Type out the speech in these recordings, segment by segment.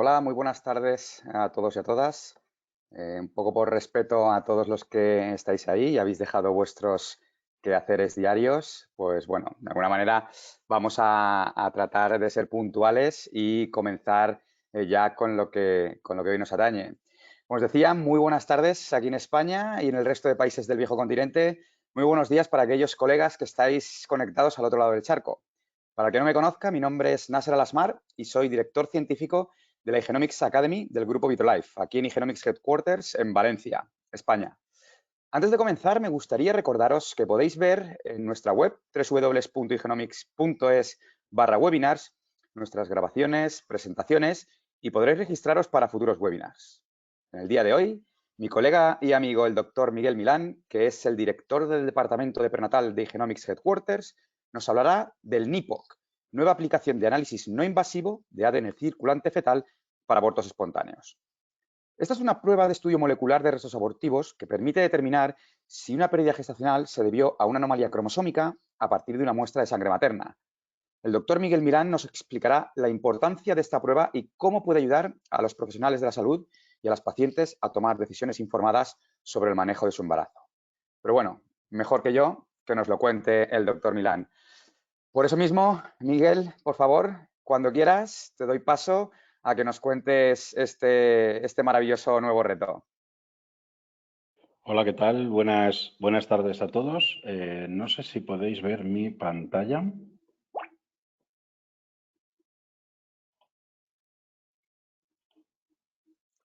Hola, muy buenas tardes a todos y a todas. Un poco por respeto a todos los que estáis ahí y habéis dejado vuestros quehaceres diarios, pues bueno, de alguna manera vamos a tratar de ser puntuales y comenzar ya con lo que hoy nos atañe. Como os decía, muy buenas tardes aquí en España y en el resto de países del viejo continente. Muy buenos días para aquellos colegas que estáis conectados al otro lado del charco. Para el que no me conozca, mi nombre es Nasser Alasmar y soy director científico de la Igenomics Academy del grupo Vitolife, aquí en Igenomics Headquarters en Valencia, España. Antes de comenzar, me gustaría recordaros que podéis ver en nuestra web www.igenomics.es/webinars nuestras grabaciones, presentaciones y podréis registraros para futuros webinars. En el día de hoy, mi colega y amigo el doctor Miguel Milán, que es el director del Departamento de Prenatal de Igenomics Headquarters, nos hablará del NIPOC, nueva aplicación de análisis no invasivo de ADN circulante fetal para abortos espontáneos. Esta es una prueba de estudio molecular de restos abortivos que permite determinar si una pérdida gestacional se debió a una anomalía cromosómica a partir de una muestra de sangre materna. El doctor Miguel Milán nos explicará la importancia de esta prueba y cómo puede ayudar a los profesionales de la salud y a las pacientes a tomar decisiones informadas sobre el manejo de su embarazo. Pero bueno, mejor que yo, que nos lo cuente el doctor Milán. Por eso mismo, Miguel, por favor, cuando quieras, te doy paso a que nos cuentes este maravilloso nuevo reto. Hola, ¿qué tal? Buenas tardes a todos. No sé si podéis ver mi pantalla.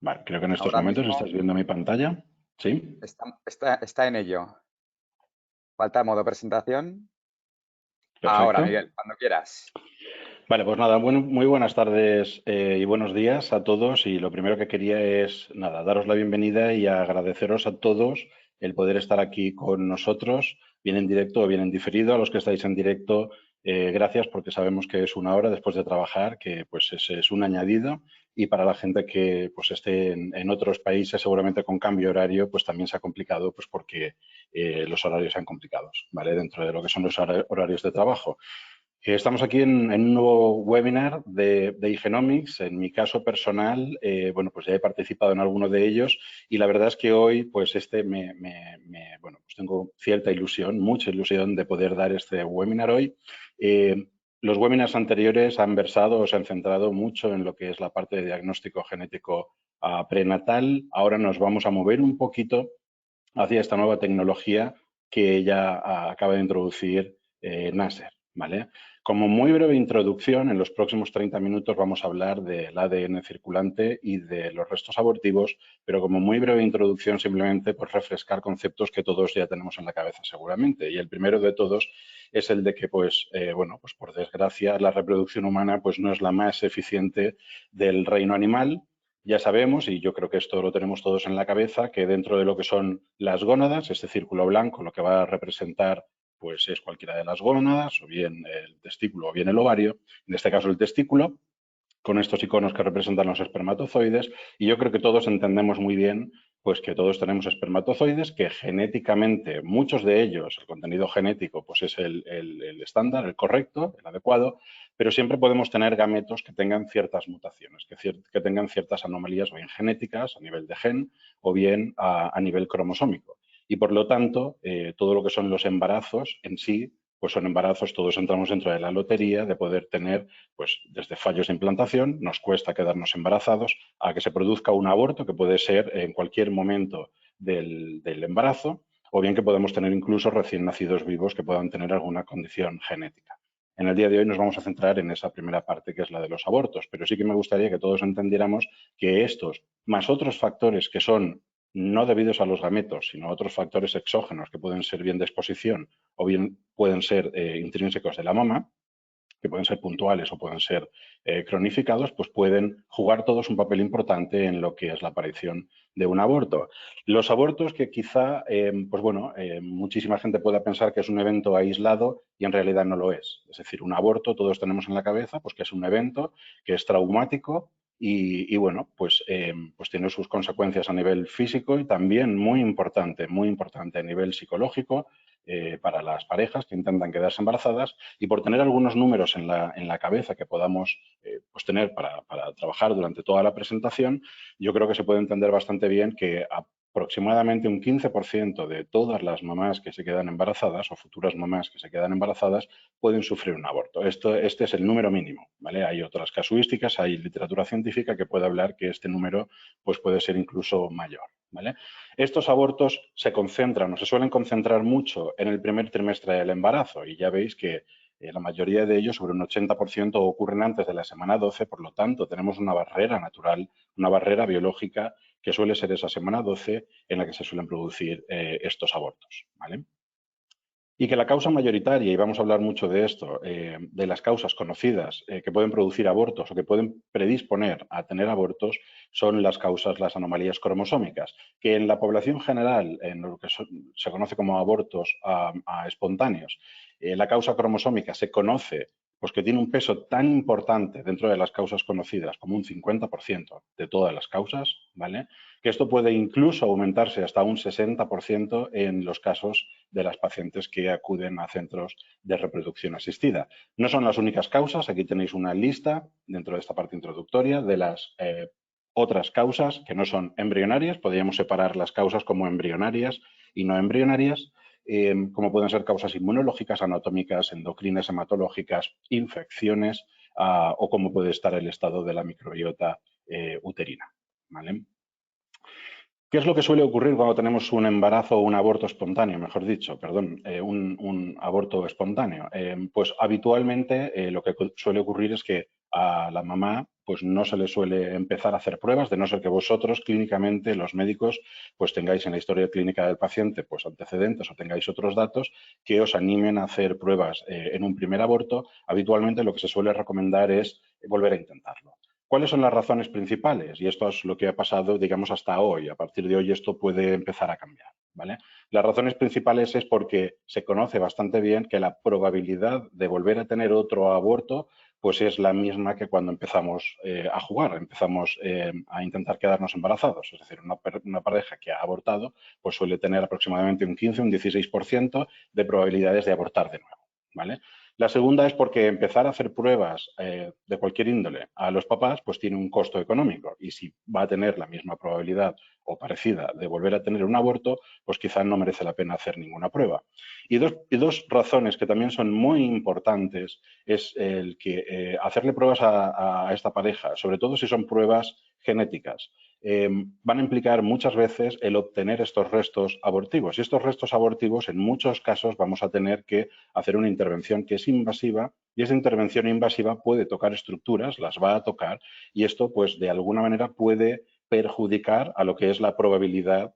Vale, creo que en estos Ahora momentos mismo estáis viendo mi pantalla. ¿Sí? está en ello. Falta modo presentación. Ahora, Perfecto. Miguel, cuando quieras. Vale, pues nada, muy buenas tardes y buenos días a todos. Y lo primero que quería es, nada, daros la bienvenida y agradeceros a todos el poder estar aquí con nosotros, bien en directo o bien en diferido. A los que estáis en directo, gracias porque sabemos que es una hora después de trabajar, que pues es un añadido. Y para la gente que pues esté en otros países, seguramente con cambio horario, pues también se ha complicado, pues porque los horarios se han complicado, ¿vale? Dentro de lo que son los horarios de trabajo. Estamos aquí en un nuevo webinar de Igenomics. En mi caso personal, bueno, pues ya he participado en alguno de ellos y la verdad es que hoy, pues bueno, pues tengo cierta ilusión, mucha ilusión de poder dar este webinar hoy. Los webinars anteriores han versado o se han centrado mucho en lo que es la parte de diagnóstico genético prenatal. Ahora nos vamos a mover un poquito hacia esta nueva tecnología que ya acaba de introducir Nasser, ¿vale? Como muy breve introducción, en los próximos 30 minutos vamos a hablar del ADN circulante y de los restos abortivos, pero como muy breve introducción simplemente por refrescar conceptos que todos ya tenemos en la cabeza seguramente. Y el primero de todos es el de que, pues, bueno, pues por desgracia la reproducción humana pues no es la más eficiente del reino animal. Ya sabemos, y yo creo que esto lo tenemos todos en la cabeza, que dentro de lo que son las gónadas, este círculo blanco lo que va a representar pues es cualquiera de las gónadas, o bien el testículo o bien el ovario, en este caso el testículo, con estos iconos que representan los espermatozoides, y yo creo que todos entendemos muy bien pues que todos tenemos espermatozoides, que genéticamente, muchos de ellos, el contenido genético pues es el estándar, el correcto, el adecuado, pero siempre podemos tener gametos que tengan ciertas mutaciones, que tengan ciertas anomalías, o bien genéticas a nivel de gen, o bien a nivel cromosómico. Y por lo tanto, todo lo que son los embarazos en sí, pues son embarazos, todos entramos dentro de la lotería de poder tener, pues desde fallos de implantación, nos cuesta quedarnos embarazados, a que se produzca un aborto, que puede ser en cualquier momento del embarazo, o bien que podemos tener incluso recién nacidos vivos que puedan tener alguna condición genética. En el día de hoy nos vamos a centrar en esa primera parte, que es la de los abortos, pero sí que me gustaría que todos entendiéramos que estos, más otros factores que son no debidos a los gametos, sino a otros factores exógenos que pueden ser bien de exposición o bien pueden ser intrínsecos de la mama, que pueden ser puntuales o pueden ser cronificados, pues pueden jugar todos un papel importante en lo que es la aparición de un aborto. Los abortos que quizá, pues bueno, muchísima gente pueda pensar que es un evento aislado y en realidad no lo es. Es decir, un aborto todos tenemos en la cabeza pues que es un evento que es traumático y bueno, pues tiene sus consecuencias a nivel físico y también muy importante a nivel psicológico, para las parejas que intentan quedarse embarazadas, y por tener algunos números en la cabeza que podamos pues tener para trabajar durante toda la presentación, yo creo que se puede entender bastante bien que aproximadamente un 15% de todas las mamás que se quedan embarazadas o futuras mamás que se quedan embarazadas pueden sufrir un aborto. Este es el número mínimo, ¿vale? Hay otras casuísticas, hay literatura científica que puede hablar que este número pues, puede ser incluso mayor, ¿vale? Estos abortos se concentran o se suelen concentrar mucho en el primer trimestre del embarazo y ya veis que la mayoría de ellos, sobre un 80%, ocurren antes de la semana 12, por lo tanto, tenemos una barrera natural, una barrera biológica que suele ser esa semana 12 en la que se suelen producir estos abortos, ¿vale? Y que la causa mayoritaria, y vamos a hablar mucho de esto, de las causas conocidas que pueden producir abortos o que pueden predisponer a tener abortos, son las causas, las anomalías cromosómicas, que en la población general, en lo que se conoce como abortos espontáneos, la causa cromosómica se conoce pues que tiene un peso tan importante dentro de las causas conocidas como un 50% de todas las causas, ¿vale? Que esto puede incluso aumentarse hasta un 60% en los casos de las pacientes que acuden a centros de reproducción asistida. No son las únicas causas, aquí tenéis una lista dentro de esta parte introductoria de las otras causas que no son embrionarias, podríamos separar las causas como embrionarias y no embrionarias, como pueden ser causas inmunológicas, anatómicas, endocrinas, hematológicas, infecciones o como puede estar el estado de la microbiota uterina, ¿vale? ¿Qué es lo que suele ocurrir cuando tenemos un embarazo o un aborto espontáneo, mejor dicho, perdón, un aborto espontáneo? Pues habitualmente lo que suele ocurrir es que a la mamá pues no se le suele empezar a hacer pruebas, de no ser que vosotros clínicamente, los médicos, pues tengáis en la historia clínica del paciente pues antecedentes o tengáis otros datos que os animen a hacer pruebas en un primer aborto. Habitualmente lo que se suele recomendar es volver a intentarlo. ¿Cuáles son las razones principales? Y esto es lo que ha pasado, digamos, hasta hoy. A partir de hoy esto puede empezar a cambiar, ¿vale? Las razones principales es porque se conoce bastante bien que la probabilidad de volver a tener otro aborto pues es la misma que cuando empezamos a jugar, empezamos a intentar quedarnos embarazados. Es decir, una pareja que ha abortado pues suele tener aproximadamente un 15, un 16% de probabilidades de abortar de nuevo, ¿vale? La segunda es porque empezar a hacer pruebas de cualquier índole a los papás pues tiene un costo económico y si va a tener la misma probabilidad o parecida de volver a tener un aborto, pues quizás no merece la pena hacer ninguna prueba. Y dos razones que también son muy importantes es el que hacerle pruebas a esta pareja, sobre todo si son pruebas genéticas, van a implicar muchas veces el obtener estos restos abortivos. Y estos restos abortivos, en muchos casos, vamos a tener que hacer una intervención que es invasiva y esa intervención invasiva puede tocar estructuras, las va a tocar y esto, pues, de alguna manera puede perjudicar a lo que es la probabilidad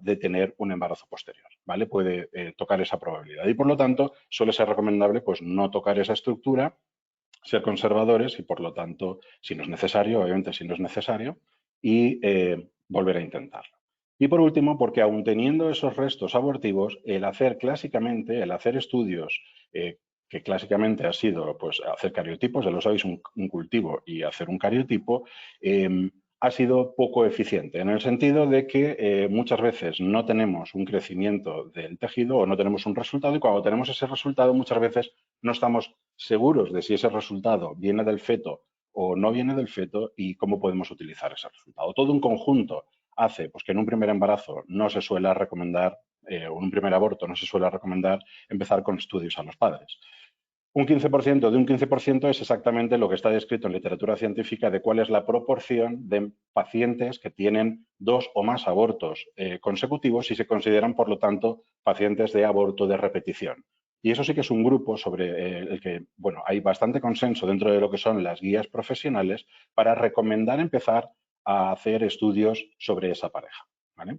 de tener un embarazo posterior, ¿vale? Puede tocar esa probabilidad y, por lo tanto, suele ser recomendable, pues, no tocar esa estructura, ser conservadores y, por lo tanto, si no es necesario, obviamente si no es necesario, y volver a intentarlo. Y por último, porque aún teniendo esos restos abortivos, el hacer estudios, que clásicamente ha sido pues, hacer cariotipos, ya lo sabéis, un cultivo y hacer un cariotipo, ha sido poco eficiente, en el sentido de que muchas veces no tenemos un crecimiento del tejido o no tenemos un resultado y cuando tenemos ese resultado muchas veces no estamos seguros de si ese resultado viene del feto o no viene del feto y cómo podemos utilizar ese resultado. Todo un conjunto hace pues, que en un primer embarazo no se suele recomendar, o en un primer aborto no se suele recomendar empezar con estudios a los padres. Un 15% de un 15% es exactamente lo que está descrito en literatura científica de cuál es la proporción de pacientes que tienen 2 o más abortos consecutivos y se consideran, por lo tanto, pacientes de aborto de repetición. Y eso sí que es un grupo sobre el que, bueno, hay bastante consenso dentro de lo que son las guías profesionales para recomendar empezar a hacer estudios sobre esa pareja, ¿vale?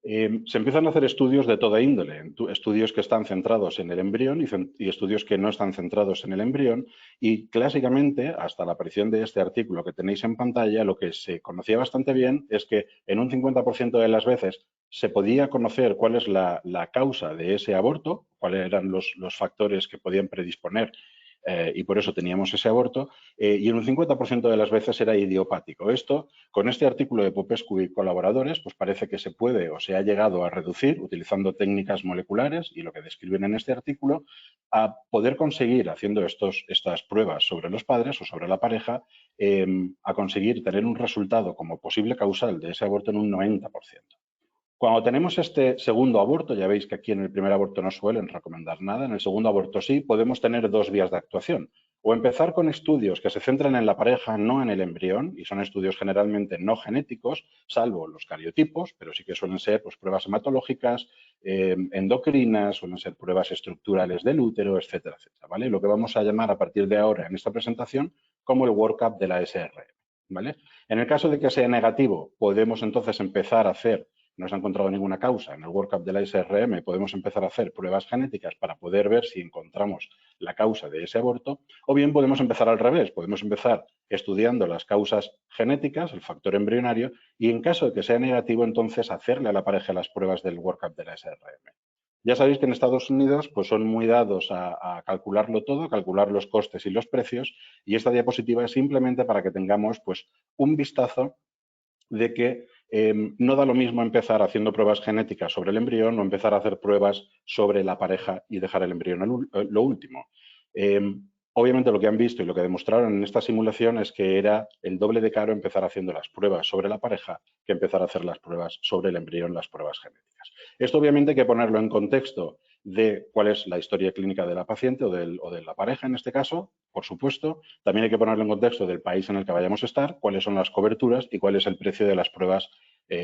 Se empiezan a hacer estudios de toda índole, estudios que están centrados en el embrión y estudios que no están centrados en el embrión y clásicamente, hasta la aparición de este artículo que tenéis en pantalla, lo que se conocía bastante bien es que en un 50% de las veces se podía conocer cuál es la causa de ese aborto, cuáles eran los factores que podían predisponer y por eso teníamos ese aborto, y en un 50% de las veces era idiopático. Esto, con este artículo de Popescu y colaboradores, pues parece que se puede o se ha llegado a reducir utilizando técnicas moleculares y lo que describen en este artículo, a poder conseguir, haciendo estas pruebas sobre los padres o sobre la pareja, a conseguir tener un resultado como posible causal de ese aborto en un 90%. Cuando tenemos este segundo aborto, ya veis que aquí en el primer aborto no suelen recomendar nada, en el segundo aborto sí, podemos tener dos vías de actuación. O empezar con estudios que se centran en la pareja, no en el embrión, y son estudios generalmente no genéticos, salvo los cariotipos, pero sí que suelen ser pues, pruebas hematológicas, endocrinas, suelen ser pruebas estructurales del útero, etcétera, etcétera. ¿Vale? Lo que vamos a llamar a partir de ahora en esta presentación como el workup de la SRM. ¿Vale? En el caso de que sea negativo, podemos entonces empezar a hacer, no se ha encontrado ninguna causa en el workup de la SRM, podemos empezar a hacer pruebas genéticas para poder ver si encontramos la causa de ese aborto, o bien podemos empezar al revés, podemos empezar estudiando las causas genéticas, el factor embrionario, y en caso de que sea negativo, entonces hacerle a la pareja las pruebas del workup de la SRM. Ya sabéis que en Estados Unidos pues son muy dados a calcularlo todo, a calcular los costes y los precios, y esta diapositiva es simplemente para que tengamos pues un vistazo de que no da lo mismo empezar haciendo pruebas genéticas sobre el embrión o empezar a hacer pruebas sobre la pareja y dejar el embrión lo último. Obviamente lo que han visto y lo que demostraron en esta simulación es que era el doble de caro empezar haciendo las pruebas sobre la pareja que empezar a hacer las pruebas sobre el embrión, las pruebas genéticas. Esto obviamente hay que ponerlo en contexto de cuál es la historia clínica de la paciente o de la pareja en este caso, por supuesto. También hay que ponerlo en contexto del país en el que vayamos a estar, cuáles son las coberturas y cuál es el precio de las pruebas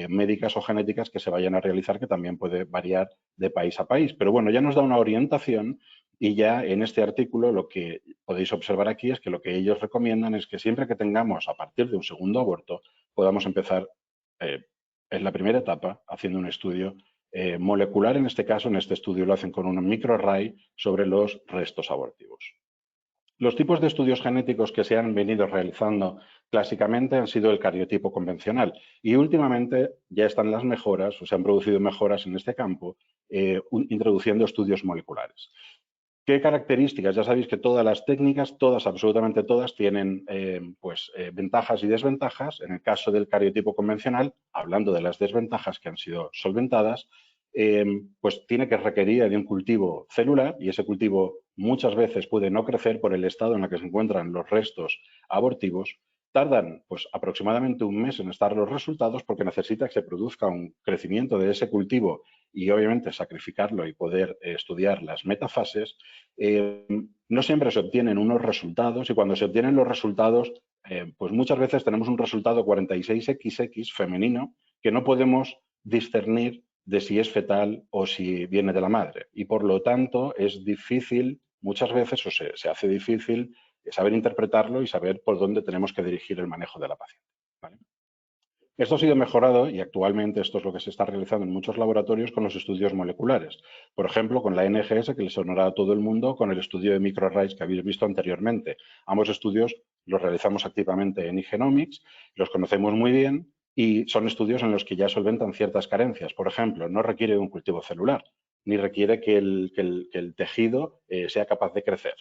médicas o genéticas que se vayan a realizar, que también puede variar de país a país. Pero bueno, ya nos da una orientación y ya en este artículo lo que podéis observar aquí es que lo que ellos recomiendan es que siempre que tengamos a partir de un segundo aborto podamos empezar en la primera etapa haciendo un estudio molecular. En este caso, en este estudio lo hacen con un microarray sobre los restos abortivos. Los tipos de estudios genéticos que se han venido realizando clásicamente han sido el cariotipo convencional y últimamente ya están las mejoras o se han producido mejoras en este campo introduciendo estudios moleculares. ¿Qué características? Ya sabéis que todas las técnicas, todas, absolutamente todas, tienen ventajas y desventajas. En el caso del cariotipo convencional, hablando de las desventajas que han sido solventadas, pues tiene que requerir de un cultivo celular y ese cultivo muchas veces puede no crecer por el estado en el que se encuentran los restos abortivos. Tardan pues aproximadamente un mes en estar los resultados porque necesita que se produzca un crecimiento de ese cultivo y obviamente sacrificarlo y poder estudiar las metafases. No siempre se obtienen unos resultados y cuando se obtienen los resultados, pues muchas veces tenemos un resultado 46XX femenino que no podemos discernir de si es fetal o si viene de la madre. Y por lo tanto es difícil, muchas veces, o se hace difícil saber interpretarlo y saber por dónde tenemos que dirigir el manejo de la paciente. ¿Vale? Esto ha sido mejorado y actualmente esto es lo que se está realizando en muchos laboratorios con los estudios moleculares. Por ejemplo, con la NGS, que le sonará a todo el mundo, con el estudio de microarrays que habéis visto anteriormente. Ambos estudios los realizamos activamente en eGenomics, los conocemos muy bien y son estudios en los que ya solventan ciertas carencias. Por ejemplo, no requiere un cultivo celular, ni requiere que el tejido sea capaz de crecer.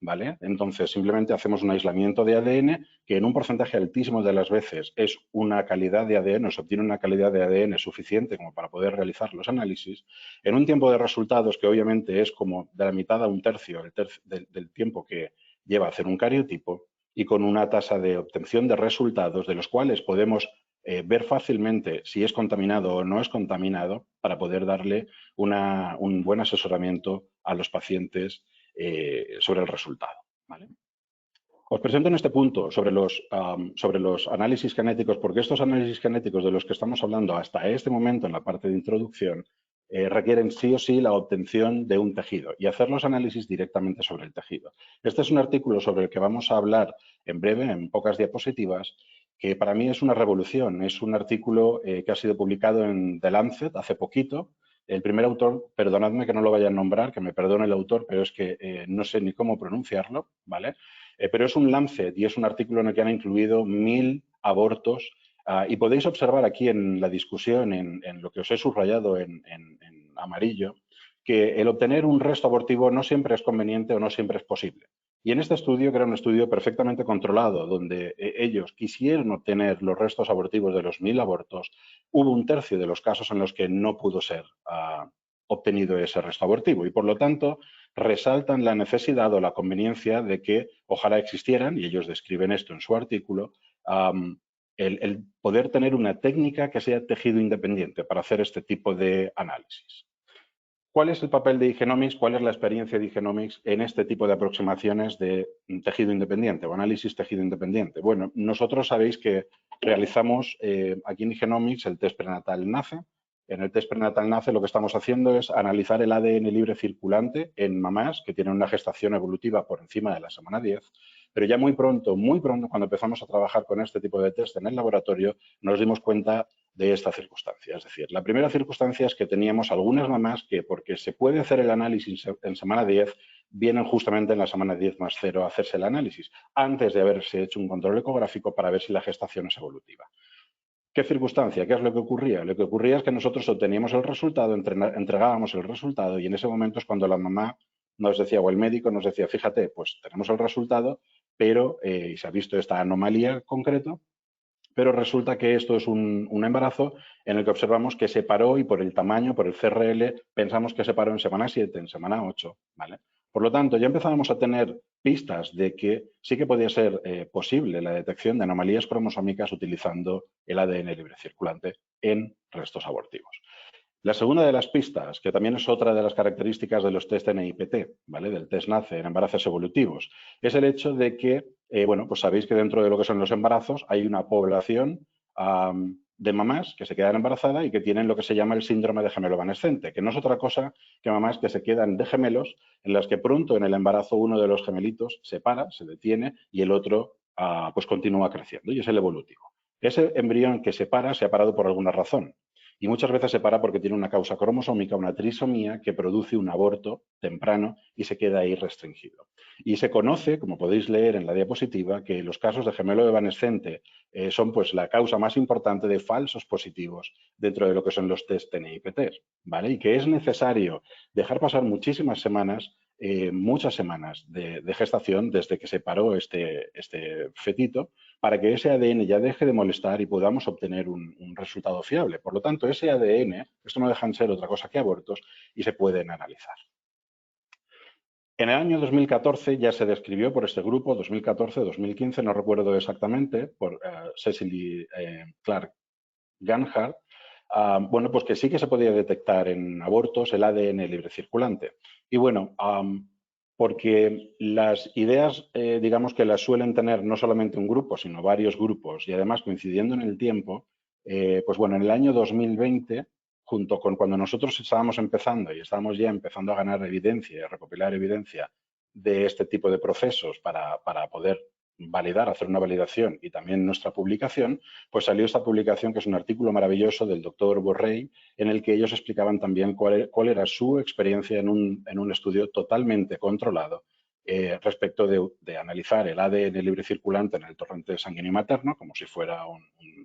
¿Vale? Entonces, simplemente hacemos un aislamiento de ADN que en un porcentaje altísimo de las veces es una calidad de ADN, se obtiene una calidad de ADN suficiente como para poder realizar los análisis, en un tiempo de resultados que obviamente es como de la mitad a un tercio del tiempo que lleva a hacer un cariotipo y con una tasa de obtención de resultados de los cuales podemos ver fácilmente si es contaminado o no es contaminado para poder darle un buen asesoramiento a los pacientes sobre el resultado. ¿Vale? Os presento en este punto sobre los análisis genéticos, porque estos análisis genéticos de los que estamos hablando hasta este momento en la parte de introducción requieren sí o sí la obtención de un tejido y hacer los análisis directamente sobre el tejido. Este es un artículo sobre el que vamos a hablar en breve, en pocas diapositivas, que para mí es una revolución. Es un artículo que ha sido publicado en The Lancet hace poquito. El primer autor, perdonadme que no lo vaya a nombrar, que me perdone el autor, pero es que no sé ni cómo pronunciarlo, ¿vale? Pero es un Lancet y es un artículo en el que han incluido 1000 abortos y podéis observar aquí en la discusión, en lo que os he subrayado en amarillo, que el obtener un resto abortivo no siempre es conveniente o no siempre es posible. Y en este estudio, que era un estudio perfectamente controlado, donde ellos quisieron obtener los restos abortivos de los 1000 abortos, hubo un tercio de los casos en los que no pudo ser obtenido ese resto abortivo. Y por lo tanto, resaltan la necesidad o la conveniencia de que ojalá existieran, y ellos describen esto en su artículo, el poder tener una técnica que sea tejido independiente para hacer este tipo de análisis. ¿Cuál es el papel de Igenomics? ¿Cuál es la experiencia de Igenomics en este tipo de aproximaciones de tejido independiente o análisis tejido independiente? Bueno, nosotros sabéis que realizamos aquí en Igenomics el test prenatal NACE. En el test prenatal NACE lo que estamos haciendo es analizar el ADN libre circulante en mamás que tienen una gestación evolutiva por encima de la semana 10, pero ya muy pronto, cuando empezamos a trabajar con este tipo de test en el laboratorio, nos dimos cuenta de esta circunstancia. Es decir, la primera circunstancia es que teníamos algunas mamás que, porque se puede hacer el análisis en semana 10, vienen justamente en la semana 10 más 0 a hacerse el análisis, antes de haberse hecho un control ecográfico para ver si la gestación es evolutiva. ¿Qué circunstancia? ¿Qué es lo que ocurría? Lo que ocurría es que nosotros obteníamos el resultado, entregábamos el resultado y en ese momento es cuando la mamá nos decía, o el médico nos decía, fíjate, pues tenemos el resultado, pero se ha visto esta anomalía concreta, pero resulta que esto es un embarazo en el que observamos que se paró y por el tamaño, por el CRL, pensamos que se paró en semana 7, en semana 8, ¿vale? Por lo tanto, ya empezábamos a tener pistas de que sí que podía ser posible la detección de anomalías cromosómicas utilizando el ADN libre circulante en restos abortivos. La segunda de las pistas, que también es otra de las características de los test NIPT, ¿vale? Del test NACE en embarazos evolutivos, es el hecho de que, bueno, pues sabéis que dentro de lo que son los embarazos hay una población de mamás que se quedan embarazadas y que tienen lo que se llama el síndrome de gemelo evanescente, que no es otra cosa que mamás que se quedan de gemelos en las que pronto en el embarazo uno de los gemelitos se para, se detiene y el otro pues continúa creciendo y es el evolutivo. Ese embrión que se para se ha parado por alguna razón. Y muchas veces se para porque tiene una causa cromosómica, una trisomía, que produce un aborto temprano y se queda ahí restringido. Y se conoce, como podéis leer en la diapositiva, que los casos de gemelo evanescente son pues la causa más importante de falsos positivos dentro de lo que son los test NIPT, ¿vale? Y que es necesario dejar pasar muchísimas semanas, muchas semanas de gestación desde que se paró este fetito, para que ese ADN ya deje de molestar y podamos obtener un resultado fiable. Por lo tanto, ese ADN, esto no dejan ser otra cosa que abortos y se pueden analizar. En el año 2014 ya se describió por este grupo, 2014-2015, no recuerdo exactamente, por Cecily Clark Ganhard, bueno, pues que sí que se podía detectar en abortos el ADN libre circulante. Y bueno, porque las ideas, digamos que las suelen tener no solamente un grupo, sino varios grupos y además coincidiendo en el tiempo, pues bueno, en el año 2020, junto con cuando nosotros estábamos empezando y estábamos ya empezando a ganar evidencia y a recopilar evidencia de este tipo de procesos para poder validar, hacer una validación y también nuestra publicación, pues salió esta publicación que es un artículo maravilloso del doctor Borrell en el que ellos explicaban también cuál era su experiencia en un estudio totalmente controlado respecto de analizar el ADN libre circulante en el torrente sanguíneo materno, como si fuera un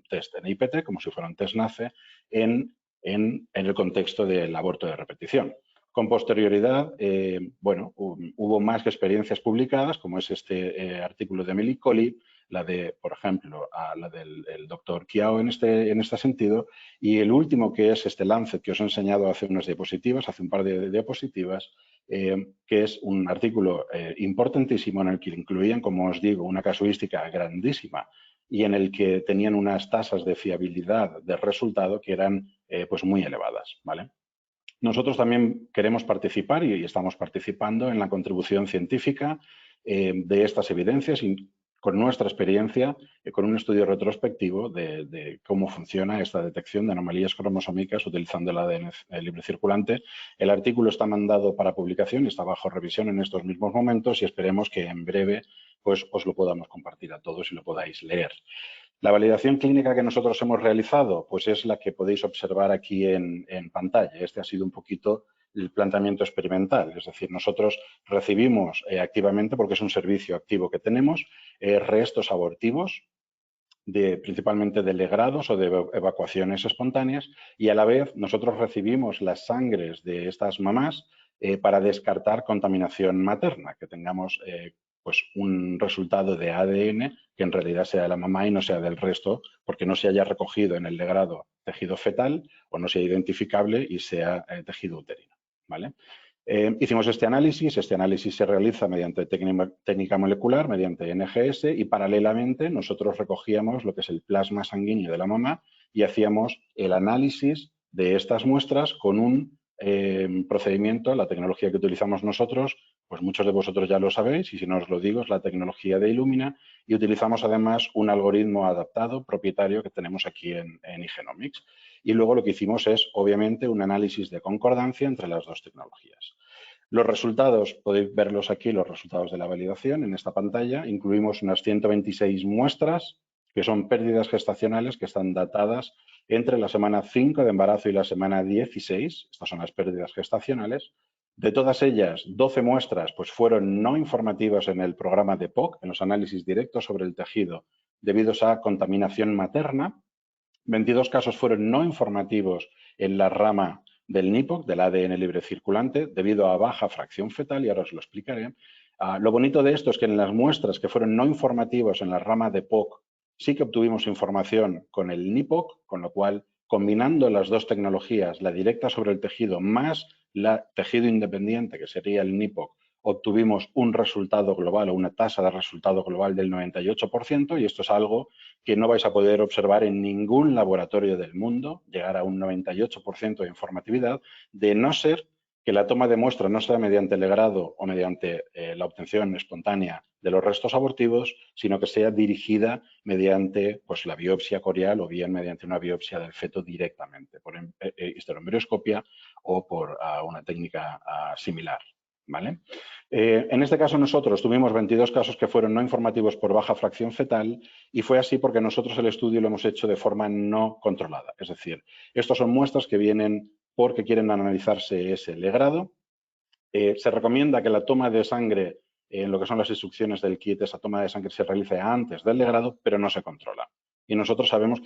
test NIPT, como si fuera un test NACE, en el contexto del aborto de repetición. Con posterioridad, bueno, hubo más experiencias publicadas, como es este artículo de Emily Colley, la de, por ejemplo, la del doctor Kiao en este sentido, y el último que es este Lancet que os he enseñado hace unas diapositivas, hace un par de diapositivas, que es un artículo importantísimo en el que incluían, como os digo, una casuística grandísima y en el que tenían unas tasas de fiabilidad del resultado que eran pues muy elevadas, ¿vale? Nosotros también queremos participar y estamos participando en la contribución científica de estas evidencias y con nuestra experiencia, con un estudio retrospectivo de cómo funciona esta detección de anomalías cromosómicas utilizando el ADN libre circulante. El artículo está mandado para publicación y está bajo revisión en estos mismos momentos y esperemos que en breve pues, os lo podamos compartir a todos y lo podáis leer. La validación clínica que nosotros hemos realizado, pues es la que podéis observar aquí en pantalla. Este ha sido un poquito el planteamiento experimental. Es decir, nosotros recibimos activamente, porque es un servicio activo que tenemos, restos abortivos, principalmente de legrados o de evacuaciones espontáneas y a la vez nosotros recibimos las sangres de estas mamás para descartar contaminación materna, que tengamos pues un resultado de ADN que en realidad sea de la mamá y no sea del resto, porque no se haya recogido en el legrado tejido fetal o no sea identificable y sea tejido uterino, ¿vale? Hicimos este análisis se realiza mediante técnica molecular, mediante NGS, y paralelamente nosotros recogíamos lo que es el plasma sanguíneo de la mamá y hacíamos el análisis de estas muestras con un procedimiento, la tecnología que utilizamos nosotros, pues muchos de vosotros ya lo sabéis, y si no os lo digo, es la tecnología de Illumina, y utilizamos además un algoritmo adaptado, propietario, que tenemos aquí en Igenomics. Y luego lo que hicimos es, obviamente, un análisis de concordancia entre las dos tecnologías. Los resultados, podéis verlos aquí, los resultados de la validación en esta pantalla. Incluimos unas 126 muestras, que son pérdidas gestacionales que están datadas entre la semana 5 de embarazo y la semana 16. Estas son las pérdidas gestacionales. De todas ellas, 12 muestras pues, fueron no informativas en el programa de POC, en los análisis directos sobre el tejido, debido a contaminación materna. 22 casos fueron no informativos en la rama del NIPOC, del ADN libre circulante, debido a baja fracción fetal, y ahora os lo explicaré. Lo bonito de esto es que en las muestras que fueron no informativos en la rama de POC, sí que obtuvimos información con el NIPOC, con lo cual, combinando las dos tecnologías, la directa sobre el tejido más la tejido independiente, que sería el NIPOC, obtuvimos un resultado global o una tasa de resultado global del 98%, y esto es algo que no vais a poder observar en ningún laboratorio del mundo, llegar a un 98% de informatividad, de no ser que la toma de muestra no sea mediante el legrado o mediante la obtención espontánea de los restos abortivos, sino que sea dirigida mediante pues, la biopsia corial o bien mediante una biopsia del feto directamente, por histeroembrioscopia o por una técnica similar. ¿Vale? En este caso nosotros tuvimos 22 casos que fueron no informativos por baja fracción fetal, y fue así porque nosotros el estudio lo hemos hecho de forma no controlada. Es decir, estas son muestras que vienen porque quieren analizarse ese legrado. Se recomienda que la toma de sangre, en lo que son las instrucciones del kit, esa toma de sangre se realice antes del legrado, pero no se controla. Y nosotros sabemos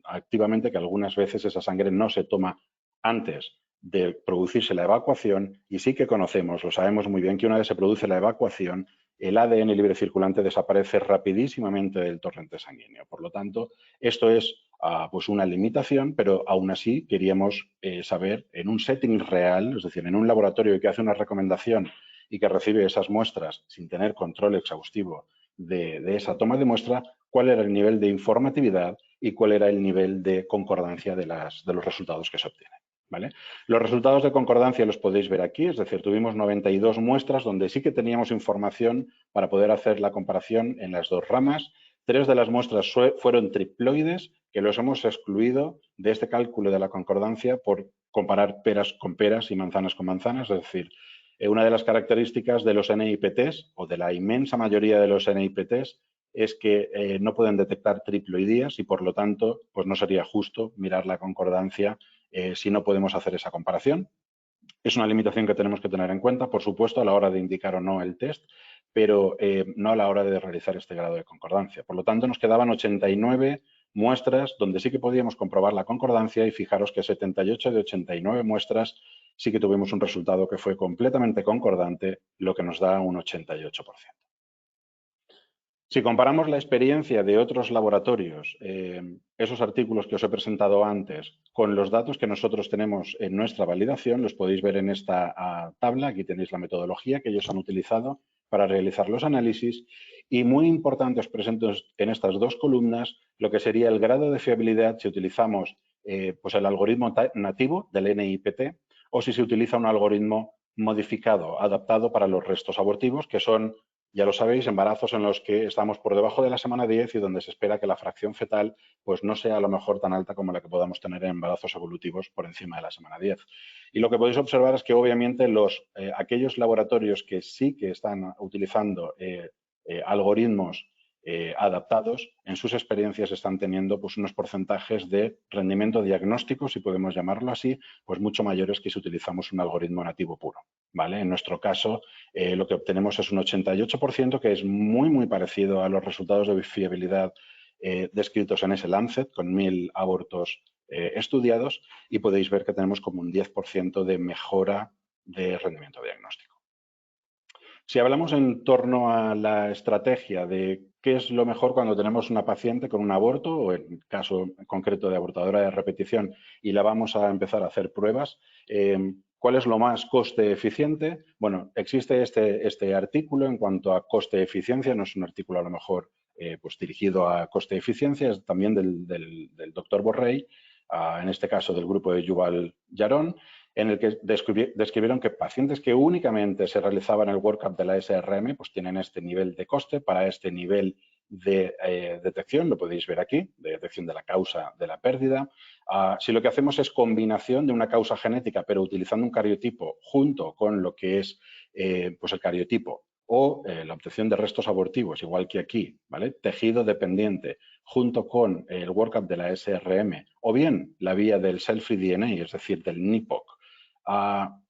activamente que algunas veces esa sangre no se toma antes de producirse la evacuación, y sí que conocemos, lo sabemos muy bien, que una vez se produce la evacuación, el ADN libre circulante desaparece rapidísimamente del torrente sanguíneo. Por lo tanto, esto es pues una limitación, pero aún así queríamos saber en un setting real, es decir, en un laboratorio que hace una recomendación y que recibe esas muestras sin tener control exhaustivo de esa toma de muestra, cuál era el nivel de informatividad y cuál era el nivel de concordancia de los resultados que se obtienen. ¿Vale? Los resultados de concordancia los podéis ver aquí, es decir, tuvimos 92 muestras donde sí que teníamos información para poder hacer la comparación en las dos ramas. 3 de las muestras fueron triploides, que los hemos excluido de este cálculo de la concordancia por comparar peras con peras y manzanas con manzanas. Es decir, una de las características de los NIPTs, o de la inmensa mayoría de los NIPTs, es que no pueden detectar triploidías y, por lo tanto, pues no sería justo mirar la concordancia si no podemos hacer esa comparación. Es una limitación que tenemos que tener en cuenta, por supuesto, a la hora de indicar o no el test, pero no a la hora de realizar este grado de concordancia. Por lo tanto, nos quedaban 89 muestras donde sí que podíamos comprobar la concordancia, y fijaros que 78 de 89 muestras sí que tuvimos un resultado que fue completamente concordante, lo que nos da un 88%. Si comparamos la experiencia de otros laboratorios, esos artículos que os he presentado antes, con los datos que nosotros tenemos en nuestra validación, los podéis ver en esta tabla. Aquí tenéis la metodología que ellos han utilizado para realizar los análisis, y muy importante os presento en estas dos columnas lo que sería el grado de fiabilidad si utilizamos pues el algoritmo nativo del NIPT o si se utiliza un algoritmo modificado, adaptado para los restos abortivos, que son, ya lo sabéis, embarazos en los que estamos por debajo de la semana 10 y donde se espera que la fracción fetal pues no sea a lo mejor tan alta como la que podamos tener en embarazos evolutivos por encima de la semana 10. Y lo que podéis observar es que obviamente aquellos laboratorios que sí que están utilizando algoritmos adaptados, en sus experiencias están teniendo pues unos porcentajes de rendimiento diagnóstico, si podemos llamarlo así, pues mucho mayores que si utilizamos un algoritmo nativo puro. ¿Vale? En nuestro caso, lo que obtenemos es un 88%, que es muy parecido a los resultados de fiabilidad descritos en ese Lancet, con 1000 abortos estudiados, y podéis ver que tenemos como un 10% de mejora de rendimiento diagnóstico. Si hablamos en torno a la estrategia de qué es lo mejor cuando tenemos una paciente con un aborto, o en caso concreto de abortadora de repetición, y la vamos a empezar a hacer pruebas, ¿cuál es lo más coste eficiente? Bueno, existe este artículo en cuanto a coste-eficiencia, no es un artículo a lo mejor pues dirigido a coste-eficiencia, es también del doctor Borrell, en este caso del grupo de Yuval Yaron, en el que describieron que pacientes que únicamente se realizaban el workup de la SRM pues tienen este nivel de coste para este nivel de detección, lo podéis ver aquí, de detección de la causa de la pérdida. Si lo que hacemos es combinación de una causa genética, pero utilizando un cariotipo junto con lo que es pues el cariotipo o la obtención de restos abortivos, igual que aquí, ¿vale? Tejido dependiente, junto con el workup de la SRM, o bien la vía del cell-free DNA, es decir, del NIPOC,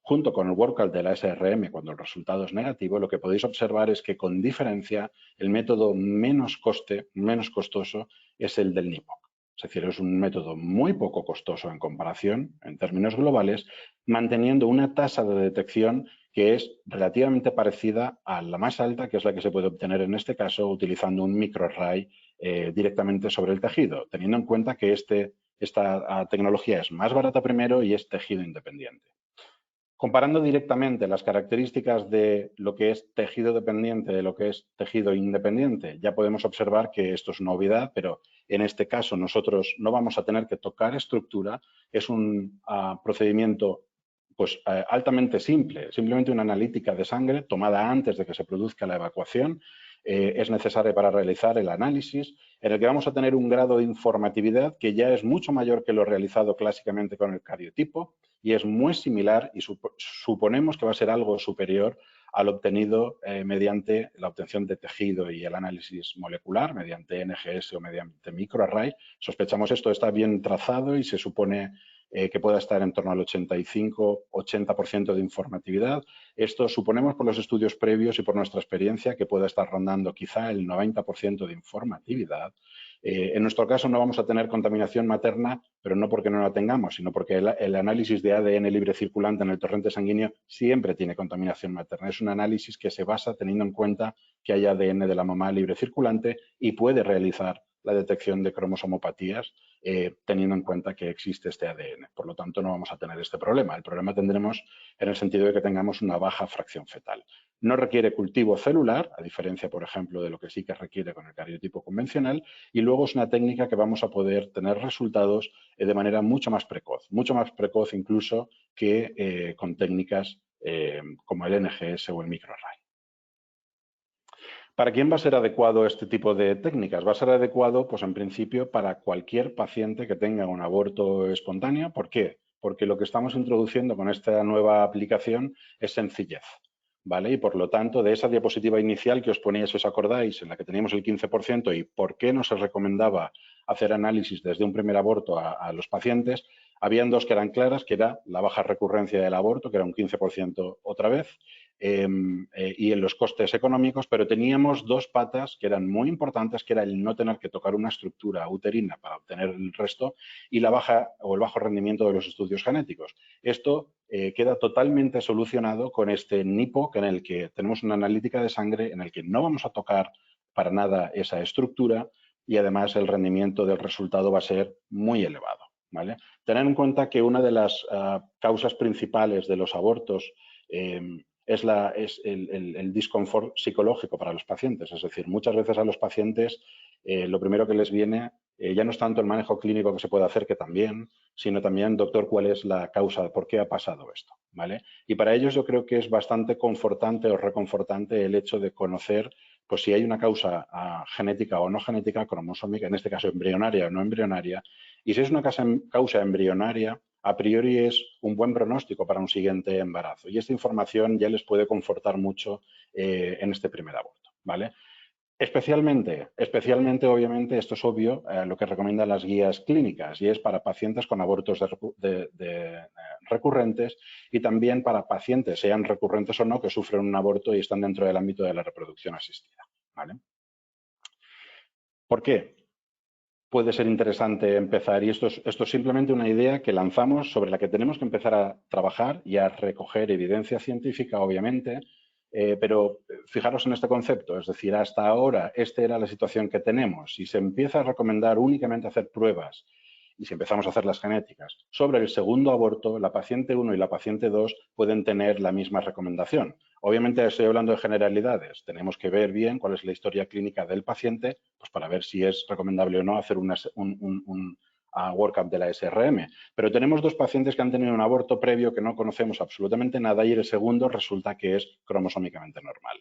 junto con el workup de la SRM, cuando el resultado es negativo, lo que podéis observar es que con diferencia el método menos costoso es el del NIPOC. Es decir, es un método muy poco costoso en comparación, en términos globales, manteniendo una tasa de detección que es relativamente parecida a la más alta, que es la que se puede obtener en este caso utilizando un microarray directamente sobre el tejido, teniendo en cuenta que esta tecnología es más barata primero y es tejido independiente. Comparando directamente las características de lo que es tejido dependiente de lo que es tejido independiente, ya podemos observar que esto es una obviedad, pero en este caso nosotros no vamos a tener que tocar estructura. Es un procedimiento pues, altamente simple, simplemente una analítica de sangre tomada antes de que se produzca la evacuación. Es necesaria para realizar el análisis, en el que vamos a tener un grado de informatividad que ya es mucho mayor que lo realizado clásicamente con el cariotipo, y es muy similar y suponemos que va a ser algo superior al obtenido mediante la obtención de tejido y el análisis molecular, mediante NGS o mediante microarray. Sospechamos esto está bien trazado y se supone que pueda estar en torno al 85-80% de informatividad. Esto suponemos por los estudios previos y por nuestra experiencia que pueda estar rondando quizá el 90% de informatividad. En nuestro caso no vamos a tener contaminación materna, pero no porque no la tengamos, sino porque el análisis de ADN libre circulante en el torrente sanguíneo siempre tiene contaminación materna. Es un análisis que se basa teniendo en cuenta que hay ADN de la mamá libre circulante y puede realizar la detección de cromosomopatías teniendo en cuenta que existe este ADN. Por lo tanto, no vamos a tener este problema. El problema tendremos en el sentido de que tengamos una baja fracción fetal. No requiere cultivo celular, a diferencia, por ejemplo, de lo que sí que requiere con el cariotipo convencional, y luego es una técnica que vamos a poder tener resultados de manera mucho más precoz incluso que con técnicas como el NGS o el microarray. ¿Para quién va a ser adecuado este tipo de técnicas? Va a ser adecuado, pues en principio, para cualquier paciente que tenga un aborto espontáneo. ¿Por qué? Porque lo que estamos introduciendo con esta nueva aplicación es sencillez, ¿vale? Y por lo tanto, de esa diapositiva inicial que os ponía, si os acordáis, en la que teníamos el 15% y por qué no se recomendaba hacer análisis desde un primer aborto a los pacientes, habían dos que eran claras, que era la baja recurrencia del aborto, que era un 15% otra vez, y en los costes económicos, pero teníamos dos patas que eran muy importantes, que era el no tener que tocar una estructura uterina para obtener el resto y la baja o el bajo rendimiento de los estudios genéticos. Esto queda totalmente solucionado con este NIPOC en el que tenemos una analítica de sangre en el que no vamos a tocar para nada esa estructura y además el rendimiento del resultado va a ser muy elevado, ¿vale? Tener en cuenta que una de las causas principales de los abortos es el disconfort psicológico para los pacientes. Es decir, muchas veces a los pacientes lo primero que les viene ya no es tanto el manejo clínico que se puede hacer, que también, sino también, doctor, cuál es la causa, por qué ha pasado esto, ¿vale? Y para ellos yo creo que es bastante confortante o reconfortante el hecho de conocer pues si hay una causa genética o no genética, cromosómica, en este caso embrionaria o no embrionaria, y si es una causa embrionaria, a priori es un buen pronóstico para un siguiente embarazo. Y esta información ya les puede confortar mucho en este primer aborto, ¿vale? Especialmente, obviamente, esto es obvio, lo que recomiendan las guías clínicas y es para pacientes con abortos recurrentes y también para pacientes, sean recurrentes o no, que sufren un aborto y están dentro del ámbito de la reproducción asistida, ¿vale? ¿Por qué? Puede ser interesante empezar, y esto es simplemente una idea que lanzamos sobre la que tenemos que empezar a trabajar y a recoger evidencia científica, obviamente, Pero fijaros en este concepto, es decir, hasta ahora esta era la situación que tenemos. Si se empieza a recomendar únicamente hacer pruebas y si empezamos a hacer las genéticas sobre el segundo aborto, la paciente 1 y la paciente 2 pueden tener la misma recomendación. Obviamente estoy hablando de generalidades. Tenemos que ver bien cuál es la historia clínica del paciente, pues para ver si es recomendable o no hacer un workup de la SRM. Pero tenemos dos pacientes que han tenido un aborto previo que no conocemos absolutamente nada y el segundo resulta que es cromosómicamente normal.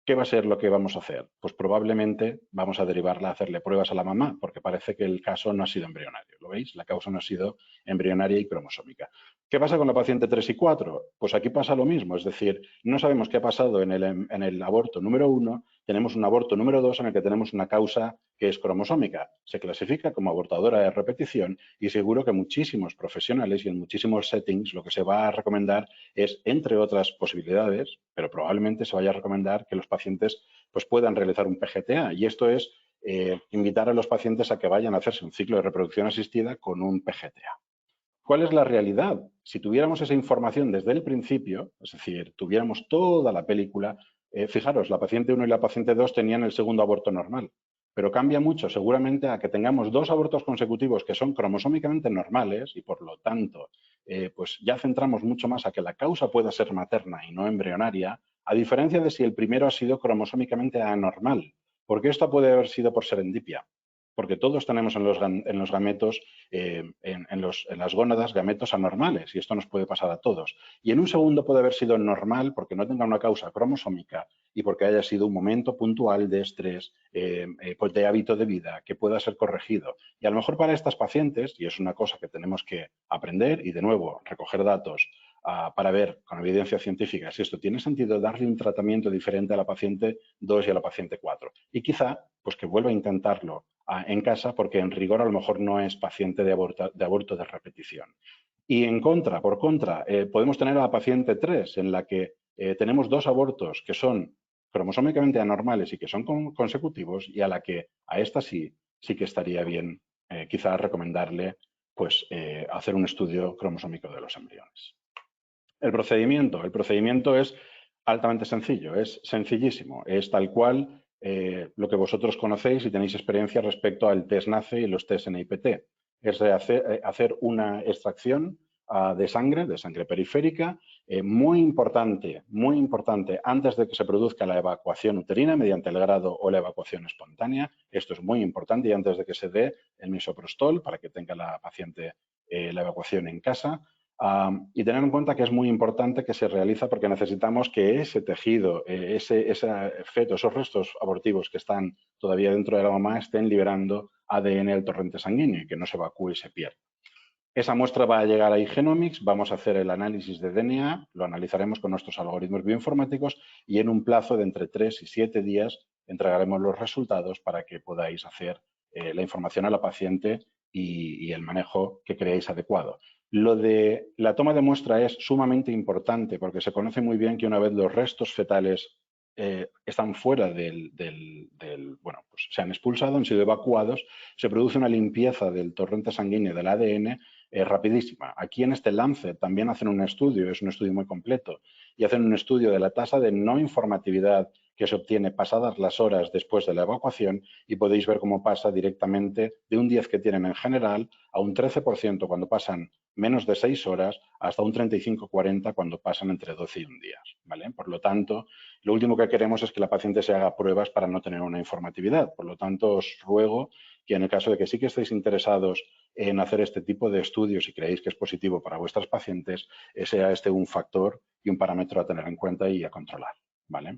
¿Qué va a ser lo que vamos a hacer? Pues probablemente vamos a derivarla a hacerle pruebas a la mamá, porque parece que el caso no ha sido embrionario. ¿Lo veis? La causa no ha sido embrionaria y cromosómica. ¿Qué pasa con la paciente 3 y 4? Pues aquí pasa lo mismo, es decir, no sabemos qué ha pasado en el aborto número 1, tenemos un aborto número 2 en el que tenemos una causa que es cromosómica. Se clasifica como abortadora de repetición y seguro que muchísimos profesionales y en muchísimos settings lo que se va a recomendar es, entre otras posibilidades, pero probablemente se vaya a recomendar que los pacientes pues, puedan realizar un PGTA y esto es invitar a los pacientes a que vayan a hacerse un ciclo de reproducción asistida con un PGTA. ¿Cuál es la realidad? Si tuviéramos esa información desde el principio, es decir, tuviéramos toda la película, fijaros, la paciente 1 y la paciente 2 tenían el segundo aborto normal, pero cambia mucho seguramente a que tengamos dos abortos consecutivos que son cromosómicamente normales y por lo tanto pues ya centramos mucho más a que la causa pueda ser materna y no embrionaria, a diferencia de si el primero ha sido cromosómicamente anormal, porque esto puede haber sido por serendipia, porque todos tenemos en los gametos, en las gónadas, gametos anormales y esto nos puede pasar a todos. Y en un segundo puede haber sido normal porque no tenga una causa cromosómica y porque haya sido un momento puntual de estrés, pues de hábito de vida que pueda ser corregido. Y a lo mejor para estas pacientes, y es una cosa que tenemos que aprender y de nuevo recoger datos para ver con evidencia científica si esto tiene sentido, darle un tratamiento diferente a la paciente 2 y a la paciente 4. Y quizá pues que vuelva a intentarlo en casa porque en rigor a lo mejor no es paciente de aborto de repetición. Y en contra, por contra, podemos tener a la paciente 3 en la que tenemos dos abortos que son cromosómicamente anormales y que son consecutivos y a la que a esta sí que estaría bien quizás recomendarle pues hacer un estudio cromosómico de los embriones. El procedimiento es altamente sencillo, es sencillísimo, es tal cual lo que vosotros conocéis y tenéis experiencia respecto al test NACE y los test NIPT. Es hacer una extracción de sangre periférica, muy importante, antes de que se produzca la evacuación uterina mediante el grado o la evacuación espontánea. Esto es muy importante y antes de que se dé el misoprostol para que tenga la paciente la evacuación en casa. Y tener en cuenta que es muy importante que se realiza porque necesitamos que ese tejido, ese feto, esos restos abortivos que están todavía dentro de la mamá estén liberando ADN al torrente sanguíneo y que no se evacúe y se pierda. Esa muestra va a llegar a iGenomics, vamos a hacer el análisis de DNA, lo analizaremos con nuestros algoritmos bioinformáticos y en un plazo de entre 3 y 7 días entregaremos los resultados para que podáis hacer la información a la paciente y el manejo que creáis adecuado. Lo de la toma de muestra es sumamente importante porque se conoce muy bien que una vez los restos fetales están fuera bueno, pues se han expulsado, han sido evacuados, se produce una limpieza del torrente sanguíneo del ADN rapidísima. Aquí en este Lancet también hacen un estudio, es un estudio muy completo, y hacen un estudio de la tasa de no informatividad que se obtiene pasadas las horas después de la evacuación y podéis ver cómo pasa directamente de un 10 que tienen en general a un 13% cuando pasan menos de 6 horas hasta un 35-40 cuando pasan entre 12 y 1 día. ¿Vale? Por lo tanto, lo último que queremos es que la paciente se haga pruebas para no tener una informatividad. Por lo tanto, os ruego que en el caso de que sí que estéis interesados en hacer este tipo de estudios y creéis que es positivo para vuestras pacientes, sea este un factor y un parámetro a tener en cuenta y a controlar. ¿Vale?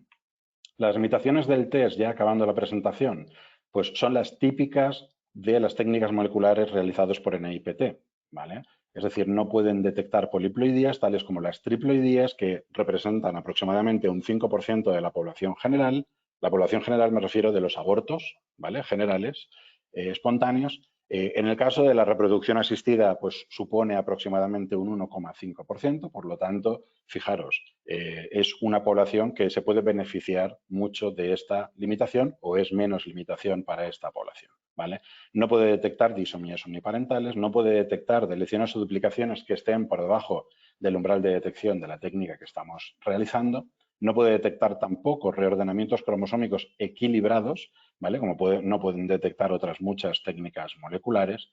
Las limitaciones del test, ya acabando la presentación, pues son las típicas de las técnicas moleculares realizadas por NIPT, ¿vale? Es decir, no pueden detectar poliploidías tales como las triploidías que representan aproximadamente un 5% de la población general. La población general me refiero de los abortos, ¿vale? Generales, espontáneos. En el caso de la reproducción asistida, pues supone aproximadamente un 1,5%, por lo tanto, fijaros, es una población que se puede beneficiar mucho de esta limitación o es menos limitación para esta población. ¿Vale? No puede detectar disomías uniparentales, no puede detectar deleciones o duplicaciones que estén por debajo del umbral de detección de la técnica que estamos realizando no puede detectar tampoco reordenamientos cromosómicos equilibrados, ¿vale? Como no pueden detectar otras muchas técnicas moleculares.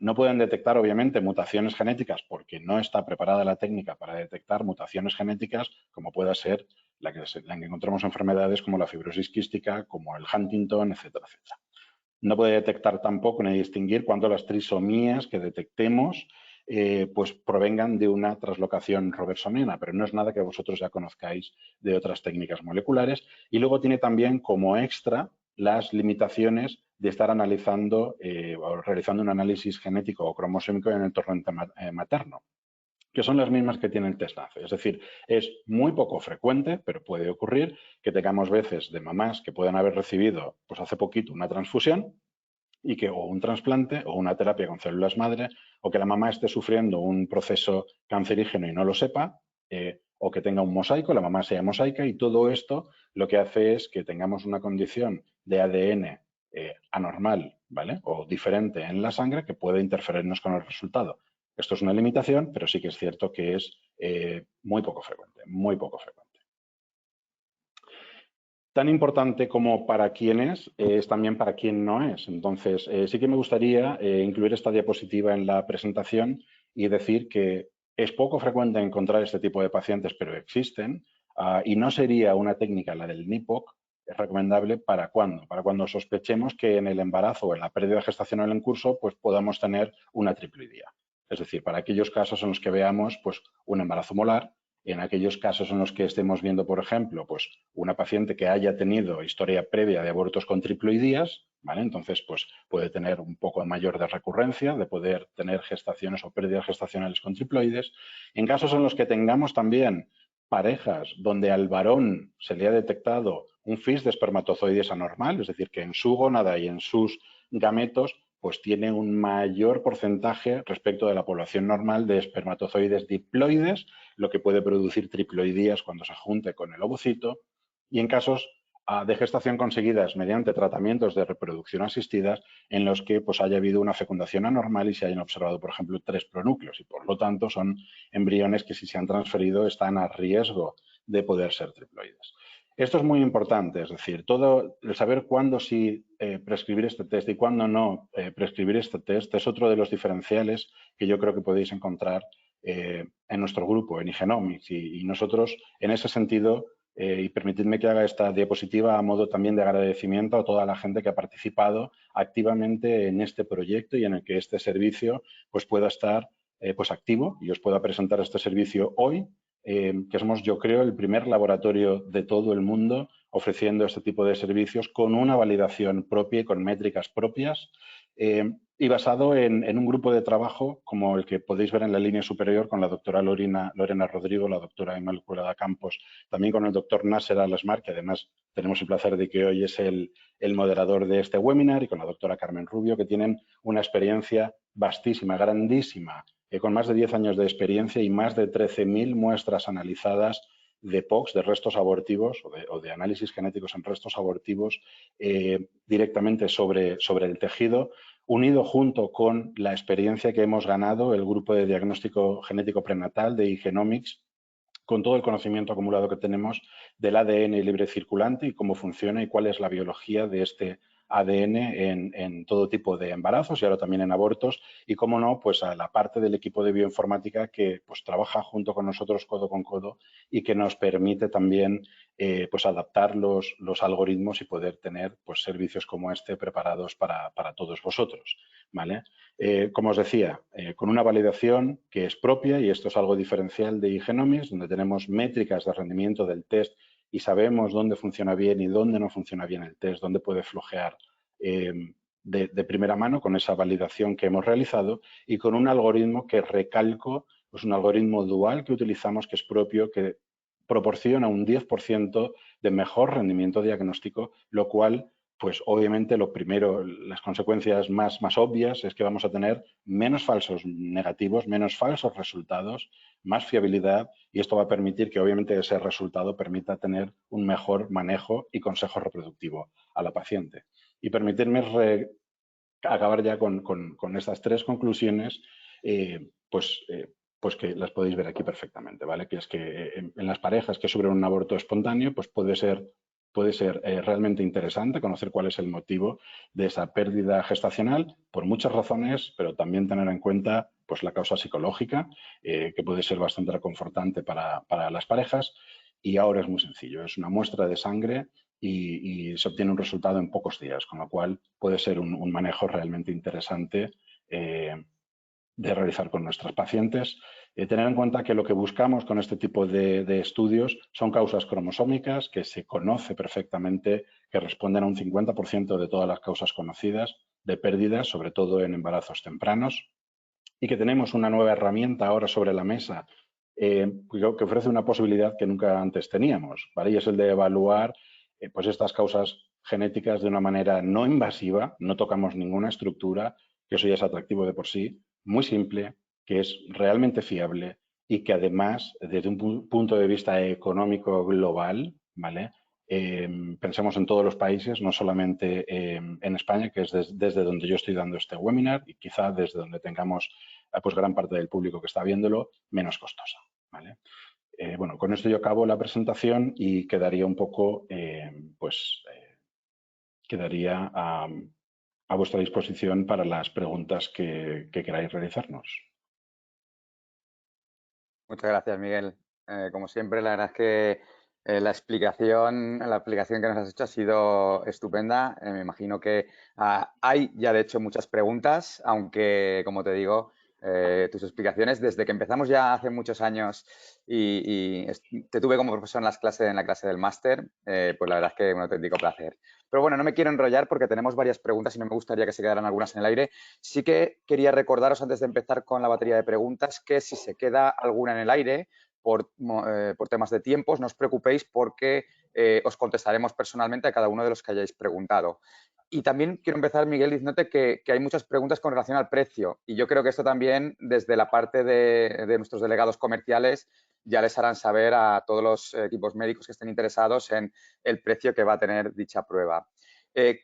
No pueden detectar, obviamente, mutaciones genéticas porque no está preparada la técnica para detectar mutaciones genéticas, como pueda ser la que encontramos enfermedades como la fibrosis quística, como el Huntington, etcétera, etcétera. No puede detectar tampoco ni distinguir cuando las trisomías que detectemos pues provengan de una translocación robertsoniana, pero no es nada que vosotros ya conozcáis de otras técnicas moleculares. Y luego tiene también como extra las limitaciones de estar analizando o realizando un análisis genético o cromosómico en el torrente materno, que son las mismas que tiene el test NACE. Es decir, es muy poco frecuente, pero puede ocurrir que tengamos veces de mamás que puedan haber recibido pues hace poquito una transfusión y que o un trasplante o una terapia con células madre, o que la mamá esté sufriendo un proceso cancerígeno y no lo sepa, o que tenga un mosaico, la mamá sea mosaica, y todo esto lo que hace es que tengamos una condición de ADN anormal, ¿vale? O diferente en la sangre que puede interferirnos con el resultado. Esto es una limitación, pero sí que es cierto que es muy poco frecuente, muy poco frecuente. Tan importante como para quién es también para quién no es. Entonces, sí que me gustaría incluir esta diapositiva en la presentación y decir que es poco frecuente encontrar este tipo de pacientes, pero existen, y no sería una técnica, la del NIPOC, recomendable para cuándo. Para cuando sospechemos que en el embarazo o en la pérdida gestacional en curso, pues podamos tener una triploidía. Es decir, para aquellos casos en los que veamos pues, un embarazo molar, en aquellos casos en los que estemos viendo, por ejemplo, pues una paciente que haya tenido historia previa de abortos con triploidías, ¿vale? Entonces, pues puede tener un poco mayor de recurrencia, de poder tener gestaciones o pérdidas gestacionales con triploides. En casos en los que tengamos también parejas donde al varón se le ha detectado un FIS de espermatozoides anormal, es decir, que en su gónada y en sus gametos pues tiene un mayor porcentaje respecto de la población normal de espermatozoides diploides, lo que puede producir triploidías cuando se junte con el ovocito, y en casos de gestación conseguidas mediante tratamientos de reproducción asistidas en los que pues, haya habido una fecundación anormal y se hayan observado, por ejemplo, 3 pronúcleos, y por lo tanto son embriones que si se han transferido están a riesgo de poder ser triploides. Esto es muy importante, es decir, todo el saber cuándo sí prescribir este test y cuándo no prescribir este test es otro de los diferenciales que yo creo que podéis encontrar en nuestro grupo, en Igenomics, y nosotros en ese sentido, y permitidme que haga esta diapositiva a modo también de agradecimiento a toda la gente que ha participado activamente en este proyecto y en el que este servicio pues pueda estar pues activo y os pueda presentar este servicio hoy, que somos, yo creo, el primer laboratorio de todo el mundo ofreciendo este tipo de servicios con una validación propia y con métricas propias, y basado en un grupo de trabajo como el que podéis ver en la línea superior con la doctora Lorena Rodrigo, la doctora Inmaculada Campos, también con el doctor Nasser Al-Asmar, que además tenemos el placer de que hoy es el moderador de este webinar, y con la doctora Carmen Rubio, que tienen una experiencia vastísima, grandísima, con más de 10 años de experiencia y más de 13.000 muestras analizadas de POCs, de restos abortivos o de análisis genéticos en restos abortivos directamente sobre el tejido, unido junto con la experiencia que hemos ganado el grupo de diagnóstico genético prenatal de Igenomics, con todo el conocimiento acumulado que tenemos del ADN libre circulante y cómo funciona y cuál es la biología de este ADN en todo tipo de embarazos y ahora también en abortos, y cómo no, pues a la parte del equipo de bioinformática que pues trabaja junto con nosotros codo con codo y que nos permite también pues adaptar los algoritmos y poder tener pues servicios como este preparados para todos vosotros, ¿vale? Como os decía, con una validación que es propia, y esto es algo diferencial de Igenomics, donde tenemos métricas de rendimiento del test y sabemos dónde funciona bien y dónde no funciona bien el test, dónde puede flojear de primera mano con esa validación que hemos realizado, y con un algoritmo que recalco, pues un algoritmo dual que utilizamos, que es propio, que proporciona un 10% de mejor rendimiento diagnóstico, lo cual pues obviamente lo primero, las consecuencias más obvias es que vamos a tener menos falsos negativos, menos falsos resultados, más fiabilidad, y esto va a permitir que obviamente ese resultado permita tener un mejor manejo y consejo reproductivo a la paciente. Y permitirme acabar ya con estas 3 conclusiones, pues que las podéis ver aquí perfectamente, ¿vale? Que es que en las parejas que sufren un aborto espontáneo, pues puede ser realmente interesante conocer cuál es el motivo de esa pérdida gestacional por muchas razones, pero también tener en cuenta pues, la causa psicológica, que puede ser bastante reconfortante para las parejas. Y ahora es muy sencillo, es una muestra de sangre y se obtiene un resultado en pocos días, con lo cual puede ser un manejo realmente interesante de realizar con nuestros pacientes. Tener en cuenta que lo que buscamos con este tipo de estudios son causas cromosómicas que se conoce perfectamente, que responden a un 50% de todas las causas conocidas de pérdidas, sobre todo en embarazos tempranos, y que tenemos una nueva herramienta ahora sobre la mesa que ofrece una posibilidad que nunca antes teníamos, ¿vale? Y es el de evaluar pues estas causas genéticas de una manera no invasiva, no tocamos ninguna estructura, que eso ya es atractivo de por sí, muy simple, que es realmente fiable y que además, desde un punto de vista económico global, ¿vale? Pensemos en todos los países, no solamente en España, que es desde donde yo estoy dando este webinar y quizá desde donde tengamos pues gran parte del público que está viéndolo, menos costosa, ¿vale? Bueno, con esto yo acabo la presentación y quedaría un poco, quedaría a vuestra disposición para las preguntas que queráis realizarnos. Muchas gracias, Miguel. Como siempre, la verdad es que la explicación que nos has hecho ha sido estupenda. Me imagino que hay ya, de hecho, muchas preguntas, aunque, como te digo, tus explicaciones, desde que empezamos ya hace muchos años te tuve como profesor en la clase del máster, pues la verdad es que un auténtico placer. Pero bueno, no me quiero enrollar porque tenemos varias preguntas y no me gustaría que se quedaran algunas en el aire. Sí que quería recordaros, antes de empezar con la batería de preguntas, que si se queda alguna en el aire por temas de tiempos, no os preocupéis porque os contestaremos personalmente a cada uno de los que hayáis preguntado. Y también quiero empezar, Miguel, diciéndote que hay muchas preguntas con relación al precio. Y yo creo que esto también, desde la parte de nuestros delegados comerciales, ya les harán saber a todos los equipos médicos que estén interesados en el precio que va a tener dicha prueba.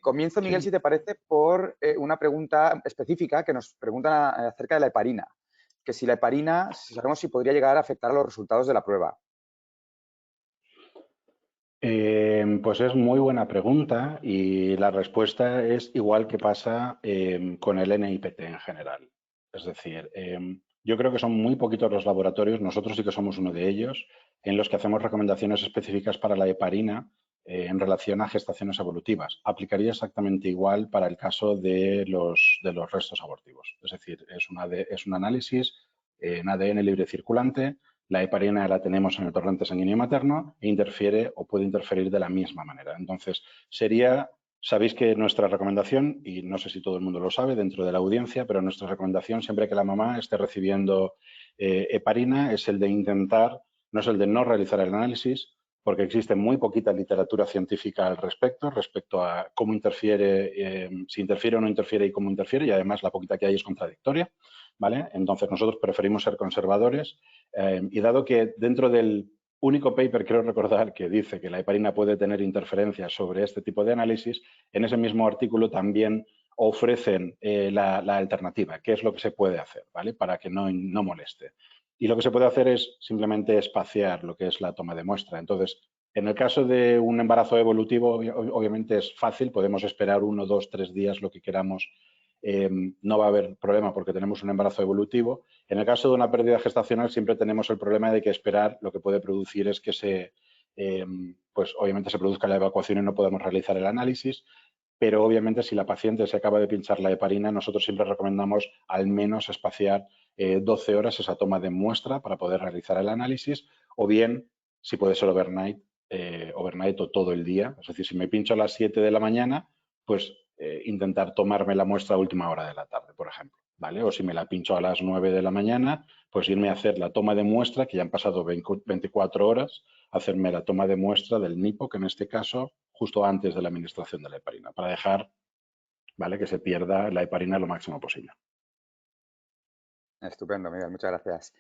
Comienzo, Miguel, Sí. si te parece, por una pregunta específica que nos preguntan acerca de la heparina. Que si la heparina, si sabemos si podría llegar a afectar a los resultados de la prueba. Pues es muy buena pregunta y la respuesta es igual que pasa con el NIPT en general. Es decir, yo creo que son muy poquitos los laboratorios, nosotros sí que somos uno de ellos, en los que hacemos recomendaciones específicas para la heparina en relación a gestaciones evolutivas. Aplicaría exactamente igual para el caso de los restos abortivos. Es decir, es un análisis en ADN libre circulante. La heparina la tenemos en el torrente sanguíneo materno e interfiere o puede interferir de la misma manera. Entonces, sabéis que nuestra recomendación, y no sé si todo el mundo lo sabe dentro de la audiencia, pero nuestra recomendación siempre que la mamá esté recibiendo heparina es el de intentar, no es el de no realizar el análisis, porque existe muy poquita literatura científica al respecto a cómo interfiere, si interfiere o no interfiere y cómo interfiere, y además la poquita que hay es contradictoria, ¿vale? Entonces, nosotros preferimos ser conservadores y dado que dentro del único paper, creo recordar, que dice que la heparina puede tener interferencias sobre este tipo de análisis, en ese mismo artículo también ofrecen la alternativa, qué es lo que se puede hacer, ¿vale? Para que no moleste. Y lo que se puede hacer es simplemente espaciar lo que es la toma de muestra. Entonces, en el caso de un embarazo evolutivo, obviamente es fácil, podemos esperar 1, 2, 3 días, lo que queramos. No va a haber problema porque tenemos un embarazo evolutivo. En el caso de una pérdida gestacional siempre tenemos el problema de que esperar lo que puede producir es que pues obviamente se produzca la evacuación y no podemos realizar el análisis, pero obviamente si la paciente se acaba de pinchar la heparina, nosotros siempre recomendamos al menos espaciar 12 horas esa toma de muestra para poder realizar el análisis, o bien, si puede ser overnight o todo el día, es decir, si me pincho a las 7 de la mañana, pues intentar tomarme la muestra a última hora de la tarde, por ejemplo, ¿vale? O si me la pincho a las 9 de la mañana, pues irme a hacer la toma de muestra, que ya han pasado 24 horas, hacerme la toma de muestra del NIPO, que en este caso, justo antes de la administración de la heparina, para dejar, ¿vale?, que se pierda la heparina lo máximo posible. Estupendo, Miguel, muchas gracias.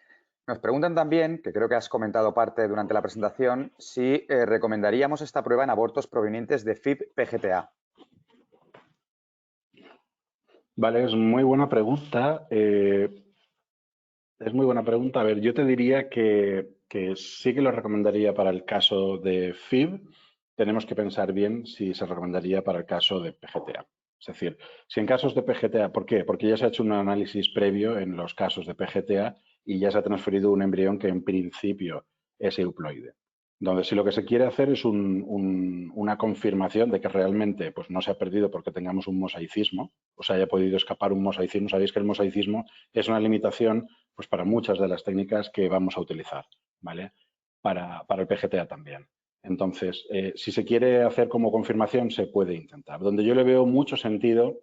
Nos preguntan también, que creo que has comentado parte durante la presentación, si recomendaríamos esta prueba en abortos provenientes de FIP-PGTA. Vale, es muy buena pregunta. Es muy buena pregunta. A ver, yo te diría que sí que lo recomendaría para el caso de FIB. Tenemos que pensar bien si se recomendaría para el caso de PGTA. Es decir, si en casos de PGTA, ¿por qué? Porque ya se ha hecho un análisis previo en los casos de PGTA y ya se ha transferido un embrión que en principio es euploide. Donde si lo que se quiere hacer es una confirmación de que realmente pues, no se ha perdido porque tengamos un mosaicismo, o se haya podido escapar un mosaicismo. Sabéis que el mosaicismo es una limitación pues para muchas de las técnicas que vamos a utilizar, ¿vale? Para el PGTA también. Entonces, si se quiere hacer como confirmación, se puede intentar. Donde yo le veo mucho sentido,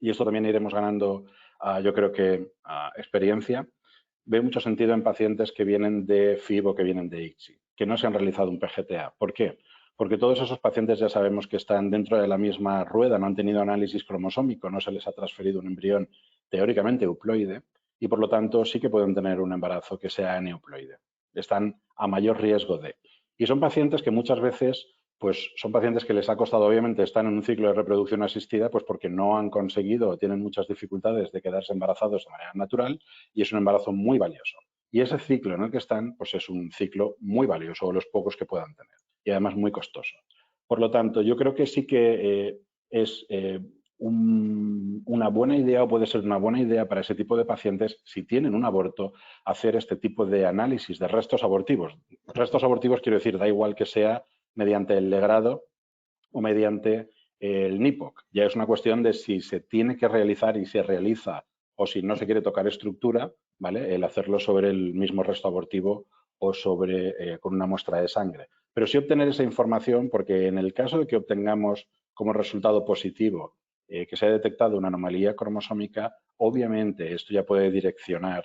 y esto también iremos ganando, yo creo que experiencia, veo mucho sentido en pacientes que vienen de FIB o que vienen de ICSI, que no se han realizado un PGTA. ¿Por qué? Porque todos esos pacientes ya sabemos que están dentro de la misma rueda, no han tenido análisis cromosómico, no se les ha transferido un embrión teóricamente euploide y por lo tanto sí que pueden tener un embarazo que sea aneuploide. Están a mayor riesgo de. Y son pacientes que muchas veces pues son pacientes que les ha costado, obviamente, están en un ciclo de reproducción asistida, pues porque no han conseguido o tienen muchas dificultades de quedarse embarazados de manera natural y es un embarazo muy valioso. Y ese ciclo en el que están, pues es un ciclo muy valioso, o los pocos que puedan tener, y además muy costoso. Por lo tanto, yo creo que sí que es una buena idea o puede ser una buena idea para ese tipo de pacientes, si tienen un aborto, hacer este tipo de análisis de restos abortivos. Restos abortivos quiero decir, da igual que sea mediante el legrado o mediante el NIPOC. Ya es una cuestión de si se tiene que realizar y se realiza o si no se quiere tocar estructura, ¿vale? El hacerlo sobre el mismo resto abortivo o sobre con una muestra de sangre. Pero sí obtener esa información porque en el caso de que obtengamos como resultado positivo que se ha detectado una anomalía cromosómica, obviamente esto ya puede direccionar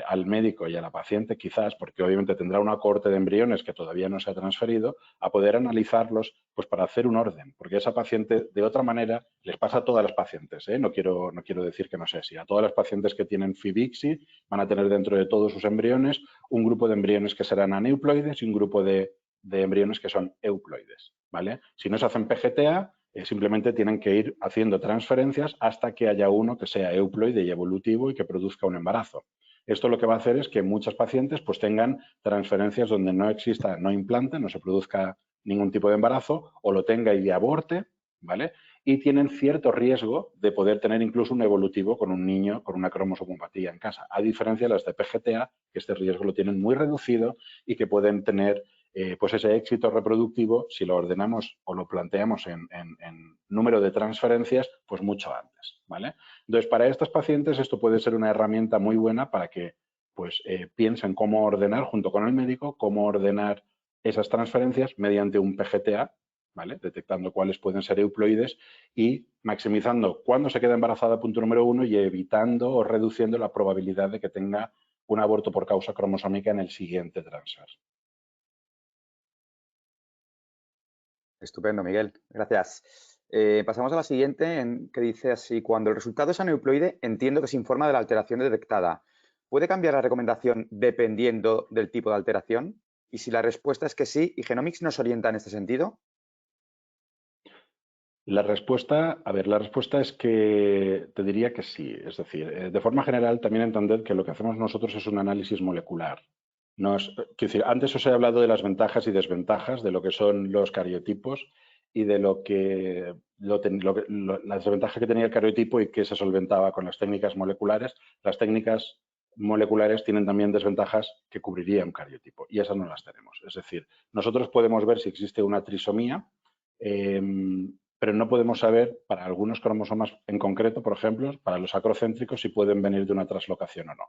al médico y a la paciente quizás, porque obviamente tendrá una cohorte de embriones que todavía no se ha transferido, a poder analizarlos pues para hacer un orden, porque esa paciente de otra manera les pasa a todas las pacientes, ¿eh? No quiero decir que no sea así, a todas las pacientes que tienen FIB-ICSI van a tener dentro de todos sus embriones un grupo de embriones que serán aneuploides y un grupo de embriones que son euploides, ¿vale? Si no se hacen PGTA, simplemente tienen que ir haciendo transferencias hasta que haya uno que sea euploide y evolutivo y que produzca un embarazo. Esto lo que va a hacer es que muchos pacientes pues tengan transferencias donde no exista, no implante, no se produzca ningún tipo de embarazo o lo tenga y aborte, ¿vale? Y tienen cierto riesgo de poder tener incluso un evolutivo con un niño con una cromosomopatía en casa, a diferencia de las de PGTA, que este riesgo lo tienen muy reducido y que pueden tener pues ese éxito reproductivo si lo ordenamos o lo planteamos en número de transferencias, pues mucho antes, ¿vale? Entonces, para estos pacientes esto puede ser una herramienta muy buena para que pues, piensen cómo ordenar junto con el médico, cómo ordenar esas transferencias mediante un PGTA, ¿vale? Detectando cuáles pueden ser euploides y maximizando cuándo se queda embarazada, punto número uno, y evitando o reduciendo la probabilidad de que tenga un aborto por causa cromosómica en el siguiente transfer. Estupendo, Miguel. Gracias. Pasamos a la siguiente, que dice así: cuando el resultado es aneuploide, entiendo que se informa de la alteración detectada. ¿Puede cambiar la recomendación dependiendo del tipo de alteración? Y si la respuesta es que sí, ¿y Genomics nos orienta en este sentido? La respuesta es que te diría que sí. Es decir, de forma general también entender que lo que hacemos nosotros es un análisis molecular. Quiero decir, antes os he hablado de las ventajas y desventajas de lo que son los cariotipos y de la desventaja que tenía el cariotipo y que se solventaba con las técnicas moleculares. Las técnicas moleculares tienen también desventajas que cubriría un cariotipo y esas no las tenemos. Es decir, nosotros podemos ver si existe una trisomía, pero no podemos saber para algunos cromosomas en concreto, por ejemplo, para los acrocéntricos, si pueden venir de una translocación o no,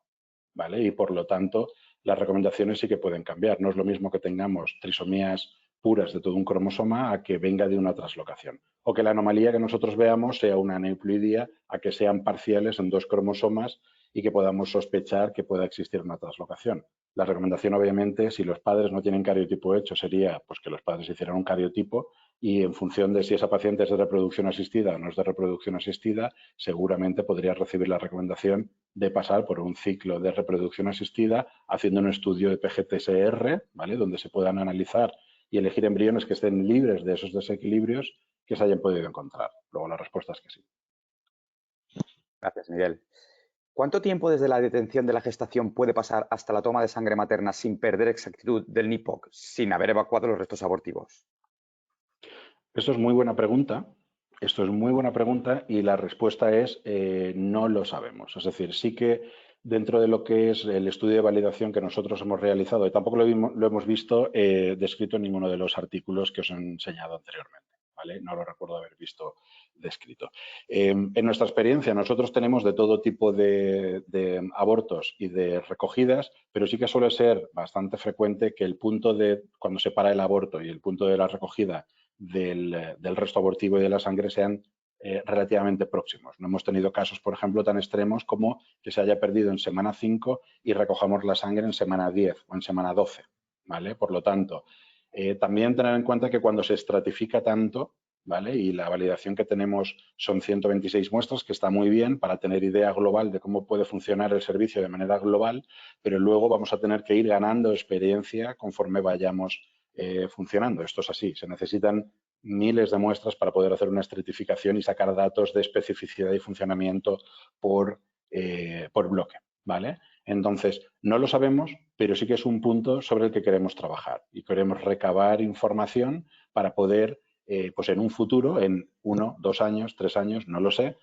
¿vale? Y por lo tanto, las recomendaciones sí que pueden cambiar. No es lo mismo que tengamos trisomías puras de todo un cromosoma a que venga de una translocación. O que la anomalía que nosotros veamos sea una aneuploidía a que sean parciales en dos cromosomas y que podamos sospechar que pueda existir una translocación. La recomendación, obviamente, si los padres no tienen cariotipo hecho, sería pues, que los padres hicieran un cariotipo y en función de si esa paciente es de reproducción asistida o no es de reproducción asistida, seguramente podría recibir la recomendación de pasar por un ciclo de reproducción asistida haciendo un estudio de PGTSR, ¿vale? Donde se puedan analizar y elegir embriones que estén libres de esos desequilibrios que se hayan podido encontrar. Luego la respuesta es que sí. Gracias, Miguel. ¿Cuánto tiempo desde la detención de la gestación puede pasar hasta la toma de sangre materna sin perder exactitud del NIPOC, sin haber evacuado los restos abortivos? Esto es muy buena pregunta. Esto es muy buena pregunta y la respuesta es no lo sabemos. Es decir, sí que dentro de lo que es el estudio de validación que nosotros hemos realizado, y tampoco lo hemos visto descrito en ninguno de los artículos que os he enseñado anteriormente, ¿vale? No lo recuerdo haber visto descrito. En nuestra experiencia, nosotros tenemos de todo tipo de abortos y de recogidas, pero sí que suele ser bastante frecuente que el punto de cuando se para el aborto y el punto de la recogida del resto abortivo y de la sangre sean relativamente próximos. No hemos tenido casos, por ejemplo, tan extremos como que se haya perdido en semana 5 y recojamos la sangre en semana 10 o en semana 12. ¿Vale? Por lo tanto, también tener en cuenta que cuando se estratifica tanto, ¿vale? Y la validación que tenemos son 126 muestras, que está muy bien para tener idea global de cómo puede funcionar el servicio de manera global, pero luego vamos a tener que ir ganando experiencia conforme vayamos funcionando. Esto es así, se necesitan miles de muestras para poder hacer una estratificación y sacar datos de especificidad y funcionamiento por bloque, ¿vale? Entonces, no lo sabemos, pero sí que es un punto sobre el que queremos trabajar y queremos recabar información para poder, pues en un futuro, en 1, 2 años, 3 años, no lo sé,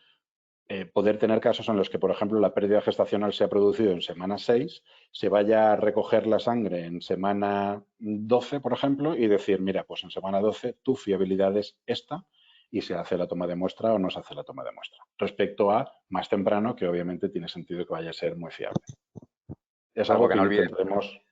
poder tener casos en los que, por ejemplo, la pérdida gestacional se ha producido en semana 6, se vaya a recoger la sangre en semana 12, por ejemplo, y decir, mira, pues en semana 12 tu fiabilidad es esta y se hace la toma de muestra o no se hace la toma de muestra. Respecto a más temprano, que obviamente tiene sentido que vaya a ser muy fiable. Es Claro, algo porque que no olvidemos, intentaremos.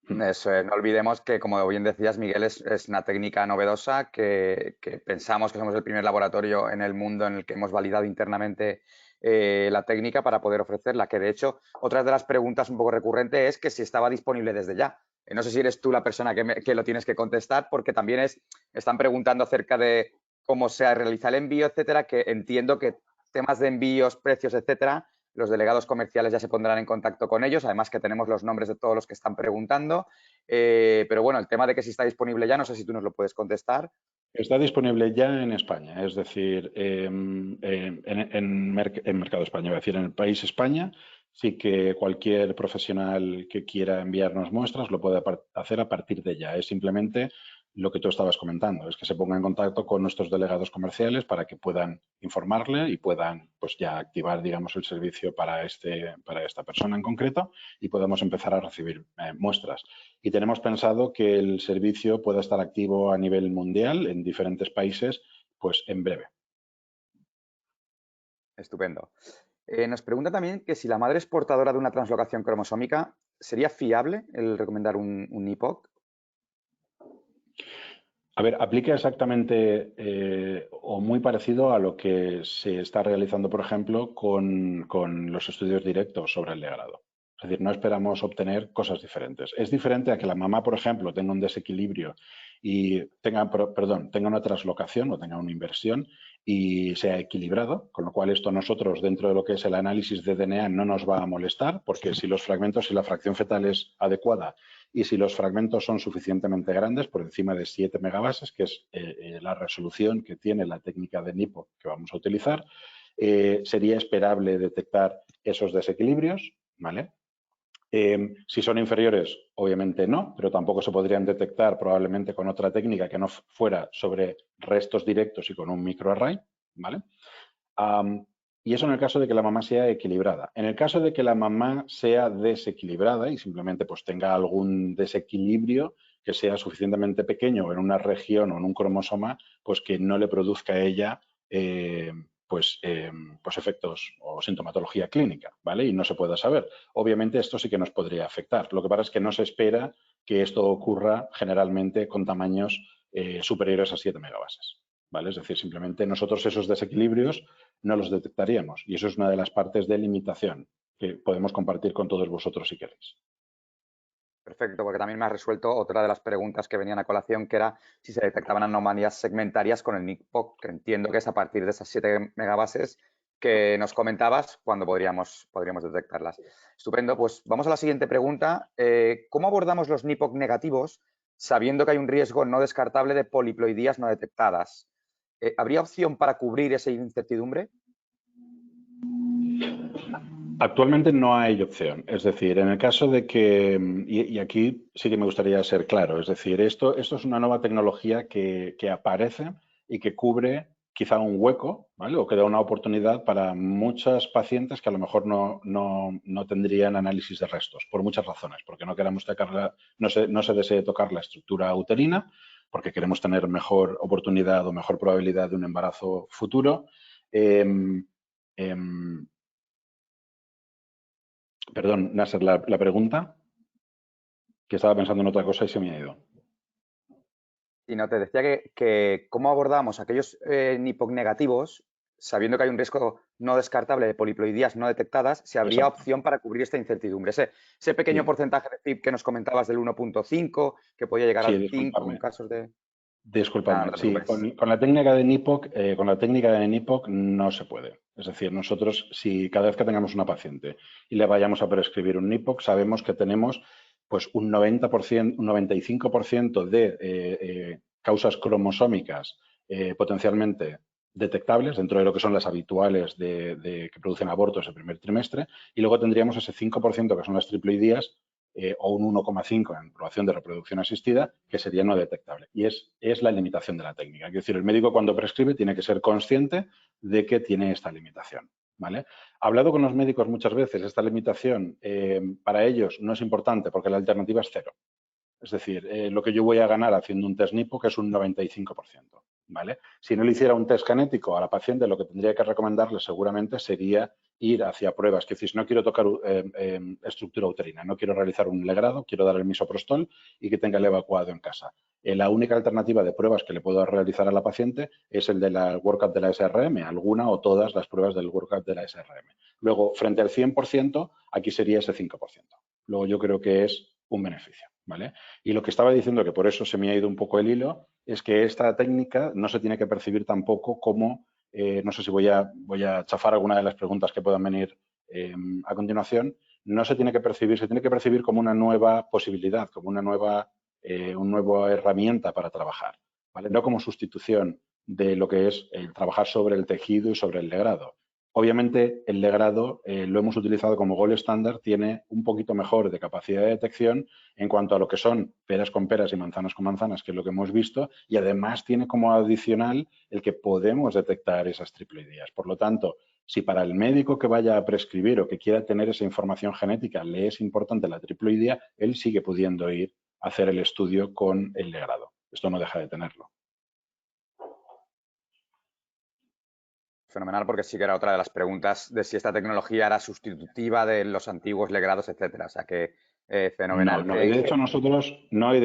no olvidemos que, como bien decías, Miguel, es una técnica novedosa que pensamos que somos el primer laboratorio en el mundo en el que hemos validado internamente la técnica para poder ofrecerla, que de hecho, otra de las preguntas un poco recurrentes es que si estaba disponible desde ya. No sé si eres tú la persona que lo tienes que contestar, porque también están preguntando acerca de cómo se realiza el envío, etcétera, que entiendo que temas de envíos, precios, etcétera, los delegados comerciales ya se pondrán en contacto con ellos, además que tenemos los nombres de todos los que están preguntando. Pero bueno, el tema de que si está disponible ya, no sé si tú nos lo puedes contestar. Está disponible ya en España, es decir, en Mercado España, es decir, en el país España, sí que cualquier profesional que quiera enviarnos muestras lo puede hacer a partir de ya. Es simplemente lo que tú estabas comentando, es que se ponga en contacto con nuestros delegados comerciales para que puedan informarle y puedan pues ya activar, digamos, el servicio para esta persona en concreto y podemos empezar a recibir muestras. Y tenemos pensado que el servicio pueda estar activo a nivel mundial en diferentes países, pues en breve. Estupendo. Nos pregunta también que si la madre es portadora de una translocación cromosómica, ¿sería fiable el recomendar un NIPOC? A ver, aplica exactamente o muy parecido a lo que se está realizando, por ejemplo, con los estudios directos sobre el legrado. Es decir, no esperamos obtener cosas diferentes. Es diferente a que la mamá, por ejemplo, tenga un desequilibrio y tenga una translocación o tenga una inversión y sea equilibrado, con lo cual esto nosotros dentro de lo que es el análisis de DNA no nos va a molestar, porque si los fragmentos y la fracción fetal es adecuada y si los fragmentos son suficientemente grandes, por encima de 7 megabases, que es la resolución que tiene la técnica de NIPO que vamos a utilizar, sería esperable detectar esos desequilibrios, ¿vale? Si son inferiores, obviamente no, pero tampoco se podrían detectar probablemente con otra técnica que no fuera sobre restos directos y con un microarray, ¿vale? Y eso en el caso de que la mamá sea equilibrada. En el caso de que la mamá sea desequilibrada y simplemente pues tenga algún desequilibrio que sea suficientemente pequeño en una región o en un cromosoma, pues que no le produzca a ella pues efectos o sintomatología clínica, ¿vale? Y no se pueda saber. Obviamente esto sí que nos podría afectar. Lo que pasa es que no se espera que esto ocurra generalmente con tamaños superiores a 7 megabases, ¿vale? Es decir, simplemente nosotros esos desequilibrios no los detectaríamos. Y eso es una de las partes de limitación que podemos compartir con todos vosotros si queréis. Perfecto, porque también me has resuelto otra de las preguntas que venían a colación, que era si se detectaban anomalías segmentarias con el NIPOC, que entiendo que es a partir de esas 7 megabases que nos comentabas cuando podríamos detectarlas. Estupendo, pues vamos a la siguiente pregunta. ¿Cómo abordamos los NIPOC negativos sabiendo que hay un riesgo no descartable de poliploidías no detectadas? ¿Habría opción para cubrir esa incertidumbre? Actualmente no hay opción. Es decir, en el caso de que, y aquí sí que me gustaría ser claro, es decir, esto es una nueva tecnología que aparece y que cubre quizá un hueco, ¿vale? O que da una oportunidad para muchas pacientes que a lo mejor no tendrían análisis de restos, por muchas razones, porque no queremos tocar no se desee tocar la estructura uterina, porque queremos tener mejor oportunidad o mejor probabilidad de un embarazo futuro. Em, em, Perdón, Nasser, la pregunta, que estaba pensando en otra cosa y se me ha ido. Y no, te decía que cómo abordamos aquellos NIPOC negativos, sabiendo que hay un riesgo no descartable de poliploidías no detectadas, si habría Exacto. opción para cubrir esta incertidumbre. Ese pequeño Sí, porcentaje de FIP que nos comentabas del 1,5, que podía llegar sí, al 5 en disculpadme. casos de... Nada, no Disculpadme. te Sí, preocupes. con la técnica de NIPOC, con la técnica de NIPOC no se puede. Es decir, nosotros, si cada vez que tengamos una paciente y le vayamos a prescribir un NIPOC, sabemos que tenemos pues un 90%, un 95% de causas cromosómicas potencialmente detectables dentro de lo que son las habituales que producen abortos el primer trimestre, y luego tendríamos ese 5% que son las triploidías o un 1,5 en probación de reproducción asistida, que sería no detectable. Y es la limitación de la técnica. Es decir, el médico cuando prescribe tiene que ser consciente de que tiene esta limitación. ¿Vale? Hablado con los médicos muchas veces, esta limitación para ellos no es importante porque la alternativa es cero. Es decir, lo que yo voy a ganar haciendo un test NIPO, que es un 95%. ¿Vale? Si no le hiciera un test genético a la paciente, lo que tendría que recomendarle seguramente sería ir hacia pruebas. Que si no quiero tocar estructura uterina, no quiero realizar un legrado, quiero dar el misoprostol y que tenga el evacuado en casa. La única alternativa de pruebas que le puedo realizar a la paciente es el de la workup de la SRM, alguna o todas las pruebas del workup de la SRM. Luego, frente al 100%, aquí sería ese 5%. Luego yo creo que es un beneficio. ¿Vale? Y lo que estaba diciendo, que por eso se me ha ido un poco el hilo, es que esta técnica no se tiene que percibir tampoco como, no sé si voy a chafar alguna de las preguntas que puedan venir a continuación, no se tiene que percibir, se tiene que percibir como una nueva posibilidad, como una nueva herramienta para trabajar, ¿vale? No como sustitución de lo que es el trabajar sobre el tejido y sobre el legrado. Obviamente, el legrado lo hemos utilizado como gold estándar, tiene un poquito mejor de capacidad de detección en cuanto a lo que son peras con peras y manzanas con manzanas, que es lo que hemos visto, y además tiene como adicional el que podemos detectar esas triploidías. Por lo tanto, si para el médico que vaya a prescribir o que quiera tener esa información genética le es importante la triploidía, él sigue pudiendo ir a hacer el estudio con el legrado. Esto no deja de tenerlo. Fenomenal, porque sí que era otra de las preguntas de si esta tecnología era sustitutiva de los antiguos legrados, etcétera. O sea que No, fenomenal. no. Y de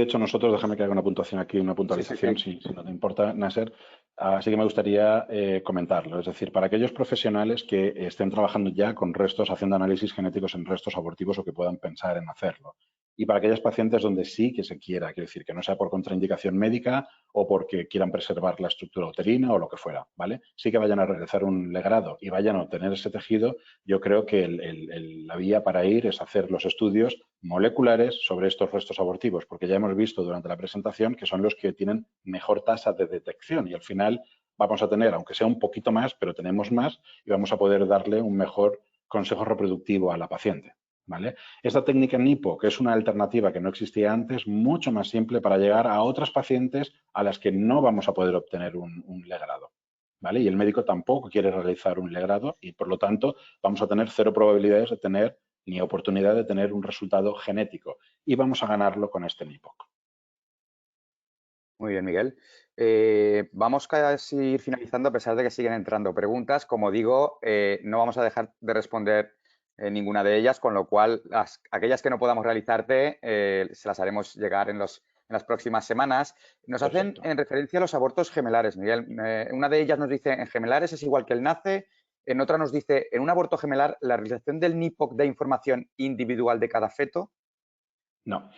hecho nosotros, déjame que haga una puntuación aquí, una Sí, sí, puntualización, sí. si no te importa, Nasser. Así que me gustaría comentarlo. Es decir, para aquellos profesionales que estén trabajando ya con restos, haciendo análisis genéticos en restos abortivos o que puedan pensar en hacerlo. Y para aquellas pacientes donde sí que se quiera, quiero decir, que no sea por contraindicación médica o porque quieran preservar la estructura uterina o lo que fuera, ¿vale? Sí que vayan a realizar un legrado y vayan a obtener ese tejido. Yo creo que la vía para ir es hacer los estudios moleculares sobre estos restos abortivos, porque ya hemos visto durante la presentación que son los que tienen mejor tasa de detección y al final vamos a tener, aunque sea un poquito más, pero tenemos más y vamos a poder darle un mejor consejo reproductivo a la paciente. ¿Vale? Esta técnica NIPO, que es una alternativa que no existía antes, mucho más simple para llegar a otras pacientes a las que no vamos a poder obtener un legrado. ¿Vale? Y el médico tampoco quiere realizar un legrado y, por lo tanto, vamos a tener cero probabilidades de tener ni oportunidad de tener un resultado genético. Y vamos a ganarlo con este NIPOC. Muy bien, Miguel. Vamos casi a ir finalizando, a pesar de que siguen entrando preguntas. Como digo, no vamos a dejar de responder ninguna de ellas, con lo cual aquellas que no podamos realizarte se las haremos llegar en las próximas semanas. Nos hacen Perfecto. en referencia a los abortos gemelares, Miguel. Una de ellas nos dice, en gemelares es igual que el NACE. En otra nos dice, en un aborto gemelar, la realización del NIPOC da información individual de cada feto. No,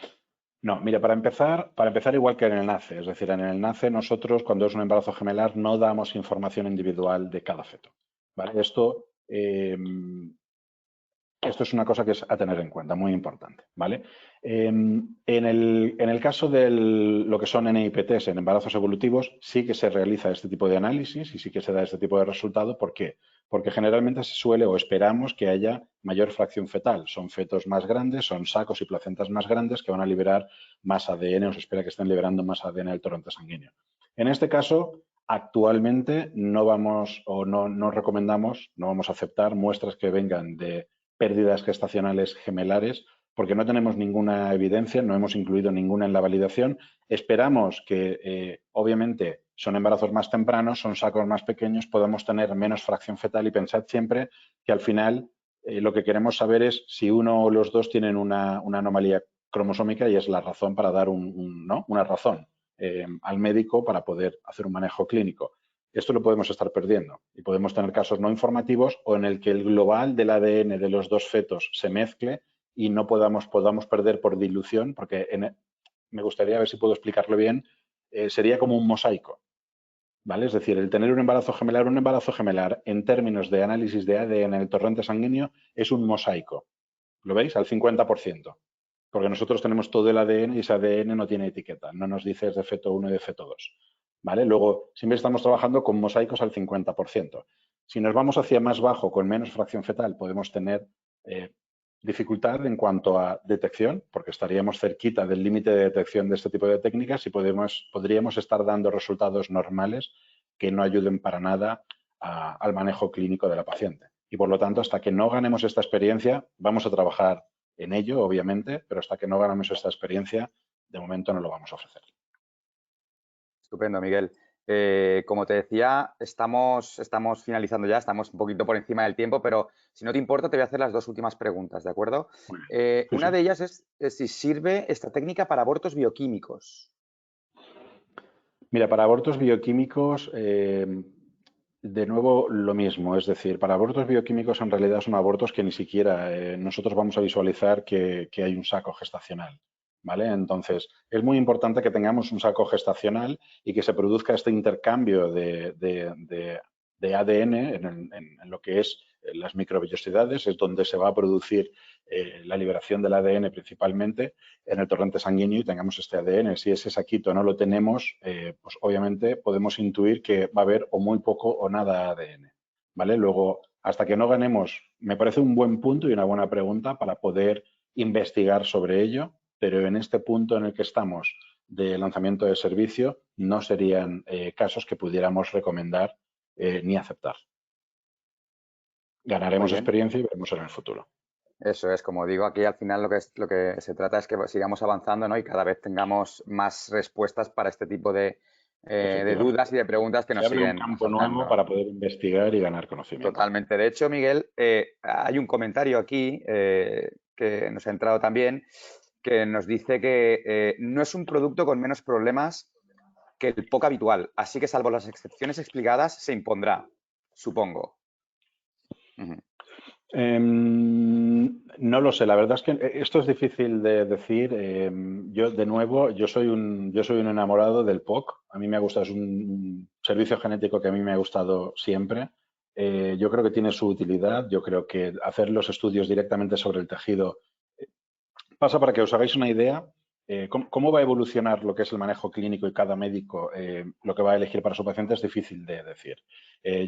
no, mira, para empezar igual que en el NACE, es decir, en el NACE nosotros cuando es un embarazo gemelar no damos información individual de cada feto. ¿Vale? Esto es una cosa que es a tener en cuenta, muy importante, ¿vale? En el caso de lo que son NIPTs, en embarazos evolutivos, sí que se realiza este tipo de análisis y sí que se da este tipo de resultado. ¿Por qué? porque generalmente se suele o esperamos que haya mayor fracción fetal. Son fetos más grandes, son sacos y placentas más grandes que van a liberar más ADN, o se espera que estén liberando más ADN del torrente sanguíneo. En este caso, actualmente no vamos o no recomendamos, no vamos a aceptar muestras que vengan de pérdidas gestacionales gemelares porque no tenemos ninguna evidencia, no hemos incluido ninguna en la validación. Esperamos que, obviamente, son embarazos más tempranos, son sacos más pequeños, podamos tener menos fracción fetal y pensad siempre que al final lo que queremos saber es si uno o los dos tienen una anomalía cromosómica y es la razón para dar una razón al médico para poder hacer un manejo clínico. Esto lo podemos estar perdiendo y podemos tener casos no informativos o en el que el global del ADN de los dos fetos se mezcle y no podamos perder por dilución, porque me gustaría ver si puedo explicarlo bien, sería como un mosaico, ¿vale? Es decir, el tener un embarazo gemelar en términos de análisis de ADN en el torrente sanguíneo es un mosaico, ¿lo veis? Al 50%, porque nosotros tenemos todo el ADN y ese ADN no tiene etiqueta, no nos dice es de feto 1 y de feto 2, ¿vale? Luego, siempre estamos trabajando con mosaicos al 50%. Si nos vamos hacia más bajo, con menos fracción fetal, podemos tener dificultad en cuanto a detección, porque estaríamos cerquita del límite de detección de este tipo de técnicas y podríamos estar dando resultados normales que no ayuden para nada al manejo clínico de la paciente. Y por lo tanto, hasta que no ganemos esta experiencia, vamos a trabajar en ello, obviamente, pero hasta que no ganemos esta experiencia, de momento no lo vamos a ofrecer. Estupendo, Miguel. Como te decía, estamos finalizando ya, estamos un poquito por encima del tiempo, pero si no te importa, te voy a hacer las dos últimas preguntas, ¿de acuerdo? Sí, una sí. de ellas es si sirve esta técnica para abortos bioquímicos. Mira, para abortos bioquímicos, de nuevo lo mismo. Es decir, para abortos bioquímicos en realidad son abortos que ni siquiera nosotros vamos a visualizar que hay un saco gestacional. ¿Vale? Entonces, es muy importante que tengamos un saco gestacional y que se produzca este intercambio de ADN en lo que es las microvellosidades, es donde se va a producir la liberación del ADN principalmente en el torrente sanguíneo y tengamos este ADN. Si ese saquito no lo tenemos, pues obviamente podemos intuir que va a haber o muy poco o nada ADN. ¿Vale? Luego, hasta que no ganemos, me parece un buen punto y una buena pregunta para poder investigar sobre ello, pero en este punto en el que estamos de lanzamiento de servicio no serían casos que pudiéramos recomendar ni aceptar. Ganaremos experiencia y veremos en el futuro. Eso es, como digo, aquí al final lo que se trata es que sigamos avanzando, ¿no? Y cada vez tengamos más respuestas para este tipo de dudas y de preguntas que nos Se abre un siguen campo asaltando. nuevo para poder investigar y ganar conocimiento. Totalmente. De hecho, Miguel, hay un comentario aquí que nos ha entrado también que nos dice que no es un producto con menos problemas que el POC habitual, así que salvo las excepciones explicadas se impondrá, supongo. No lo sé, la verdad es que esto es difícil de decir. Yo, de nuevo, yo soy un enamorado del POC. A mí me ha gustado, es un servicio genético que a mí me ha gustado siempre. Yo creo que tiene su utilidad. Yo creo que hacer los estudios directamente sobre el tejido pasa para que os hagáis una idea. ¿Cómo va a evolucionar lo que es el manejo clínico y cada médico lo que va a elegir para su paciente es difícil de decir?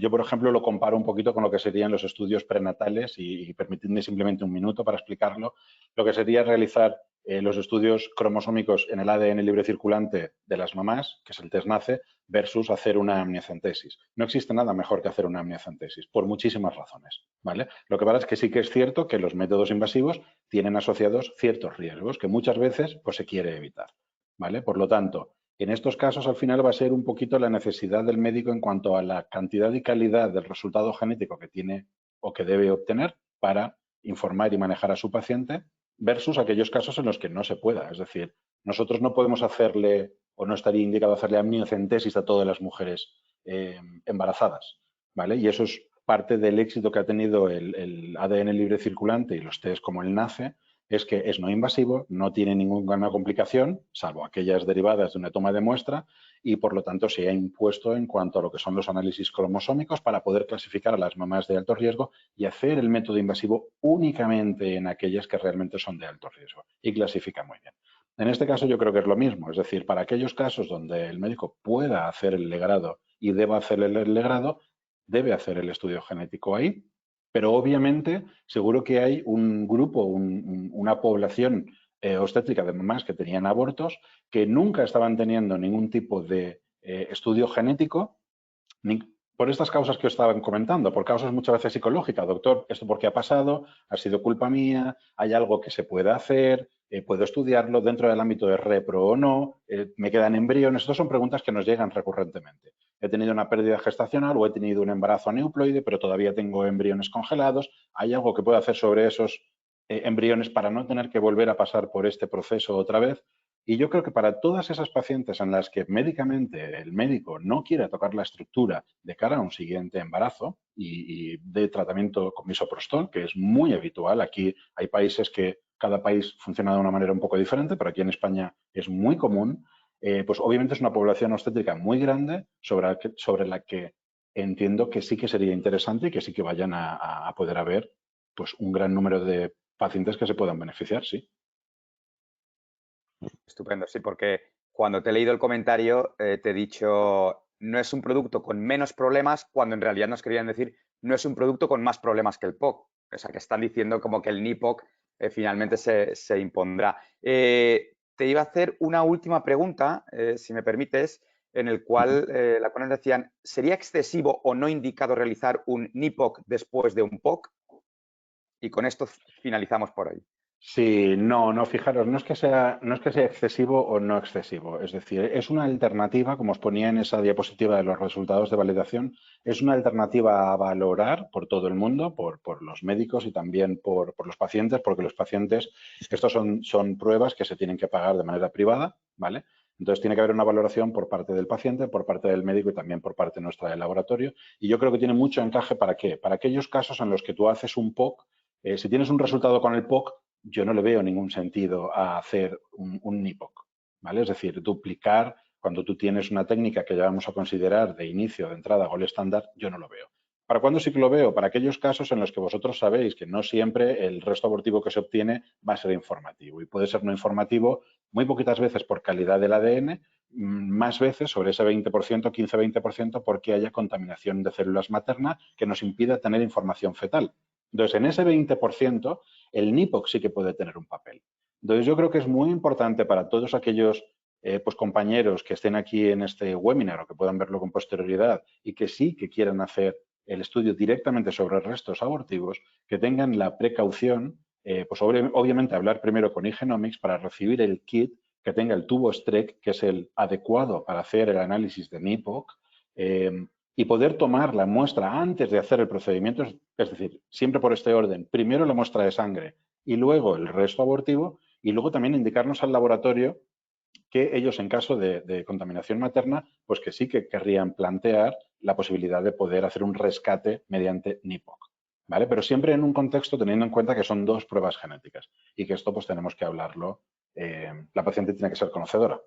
Yo, por ejemplo, lo comparo un poquito con lo que serían los estudios prenatales y permitidme simplemente un minuto para explicarlo. Lo que sería realizar los estudios cromosómicos en el ADN libre circulante de las mamás, que es el test NACE, versus hacer una amniocentesis. No existe nada mejor que hacer una amniocentesis, por muchísimas razones, ¿vale? Lo que pasa es que sí que es cierto que los métodos invasivos tienen asociados ciertos riesgos que muchas veces pues, se quiere evitar, ¿vale? Por lo tanto, en estos casos al final va a ser un poquito la necesidad del médico en cuanto a la cantidad y calidad del resultado genético que tiene o que debe obtener para informar y manejar a su paciente versus aquellos casos en los que no se pueda. Es decir, nosotros no podemos hacerle o no estaría indicado hacerle amniocentesis a todas las mujeres embarazadas, ¿vale? Y eso es parte del éxito que ha tenido el ADN libre circulante y los test como el NACE, es que es no invasivo, no tiene ninguna complicación, salvo aquellas derivadas de una toma de muestra, y por lo tanto se ha impuesto en cuanto a lo que son los análisis cromosómicos para poder clasificar a las mamás de alto riesgo y hacer el método invasivo únicamente en aquellas que realmente son de alto riesgo y clasifica muy bien. En este caso yo creo que es lo mismo, es decir, para aquellos casos donde el médico pueda hacer el legrado y deba hacer el legrado, debe hacer el estudio genético ahí, pero obviamente seguro que hay un grupo, una población obstétrica de mamás que tenían abortos que nunca estaban teniendo ningún tipo de estudio genético por estas causas que os estaban comentando, por causas muchas veces psicológicas. Doctor, ¿esto por qué ha pasado? ¿Ha sido culpa mía? ¿Hay algo que se puede hacer? ¿Puedo estudiarlo dentro del ámbito de repro o no? ¿Me quedan embriones? Estas son preguntas que nos llegan recurrentemente. He tenido una pérdida gestacional o he tenido un embarazo aneuploide, pero todavía tengo embriones congelados. ¿Hay algo que puedo hacer sobre esos embriones para no tener que volver a pasar por este proceso otra vez? Y yo creo que para todas esas pacientes en las que médicamente el médico no quiere tocar la estructura de cara a un siguiente embarazo y de tratamiento con misoprostol, que es muy habitual, aquí hay países que cada país funciona de una manera un poco diferente, pero aquí en España es muy común, pues obviamente es una población obstétrica muy grande sobre la que entiendo que sí que sería interesante y que sí que vayan a poder haber pues un gran número de pacientes que se puedan beneficiar, sí. Estupendo, sí, porque cuando te he leído el comentario te he dicho no es un producto con menos problemas, cuando en realidad nos querían decir no es un producto con más problemas que el POC. O sea, que están diciendo como que el NIPOC finalmente se impondrá. Te iba a hacer una última pregunta, si me permites, en el cual la cual nos decían, ¿sería excesivo o no indicado realizar un NIPOC después de un POC? Y con esto finalizamos por hoy. Sí, no, fijaros, no es que sea excesivo o no excesivo. Es decir, es una alternativa, como os ponía en esa diapositiva de los resultados de validación, es una alternativa a valorar por todo el mundo, por los médicos y también por los pacientes, porque los pacientes, estos son pruebas que se tienen que pagar de manera privada, ¿vale? Entonces tiene que haber una valoración por parte del paciente, por parte del médico y también por parte nuestra del laboratorio. Y yo creo que tiene mucho encaje ¿para qué? Para aquellos casos en los que tú haces un POC, si tienes un resultado con el POC, yo no le veo ningún sentido a hacer un NIPOC, ¿vale? Es decir, duplicar cuando tú tienes una técnica que ya vamos a considerar de inicio, de entrada, gol estándar, yo no lo veo. ¿Para cuándo sí que lo veo? Para aquellos casos en los que vosotros sabéis que no siempre el resto abortivo que se obtiene va a ser informativo y puede ser no informativo muy poquitas veces por calidad del ADN, más veces sobre ese 20%, 15-20% porque haya contaminación de células maternas que nos impida tener información fetal. Entonces, en ese 20%, el NIPOC sí que puede tener un papel. Entonces, yo creo que es muy importante para todos aquellos pues compañeros que estén aquí en este webinar o que puedan verlo con posterioridad y que sí que quieran hacer el estudio directamente sobre restos abortivos, que tengan la precaución, pues obviamente hablar primero con eGenomics para recibir el kit que tenga el tubo STREC, que es el adecuado para hacer el análisis de NIPOC, y poder tomar la muestra antes de hacer el procedimiento, es decir, siempre por este orden, primero la muestra de sangre y luego el resto abortivo, y luego también indicarnos al laboratorio que ellos en caso de contaminación materna, pues que sí que querrían plantear la posibilidad de poder hacer un rescate mediante NIPOC, ¿vale? Pero siempre en un contexto teniendo en cuenta que son dos pruebas genéticas y que esto pues tenemos que hablarlo, la paciente tiene que ser conocedora,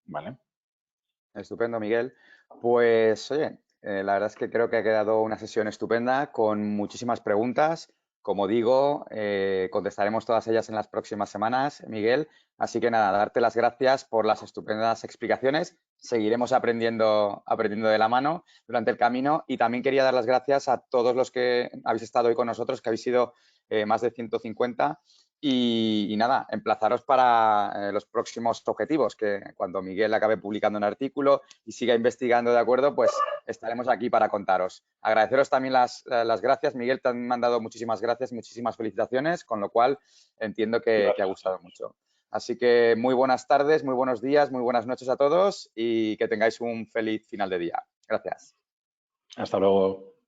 ¿vale? Estupendo, Miguel. Pues, oye, la verdad es que creo que ha quedado una sesión estupenda con muchísimas preguntas. Como digo, contestaremos todas ellas en las próximas semanas, Miguel. Así que nada, darte las gracias por las estupendas explicaciones. Seguiremos aprendiendo de la mano durante el camino. Y también quería dar las gracias a todos los que habéis estado hoy con nosotros, que habéis sido más de 150. Y nada, emplazaros para los próximos objetivos, que cuando Miguel acabe publicando un artículo y siga investigando de acuerdo, pues estaremos aquí para contaros. Agradeceros también las gracias. Miguel, te han mandado muchísimas gracias, muchísimas felicitaciones, con lo cual entiendo que ha gustado mucho. Así que muy buenas tardes, muy buenos días, muy buenas noches a todos y que tengáis un feliz final de día. Gracias. Hasta luego.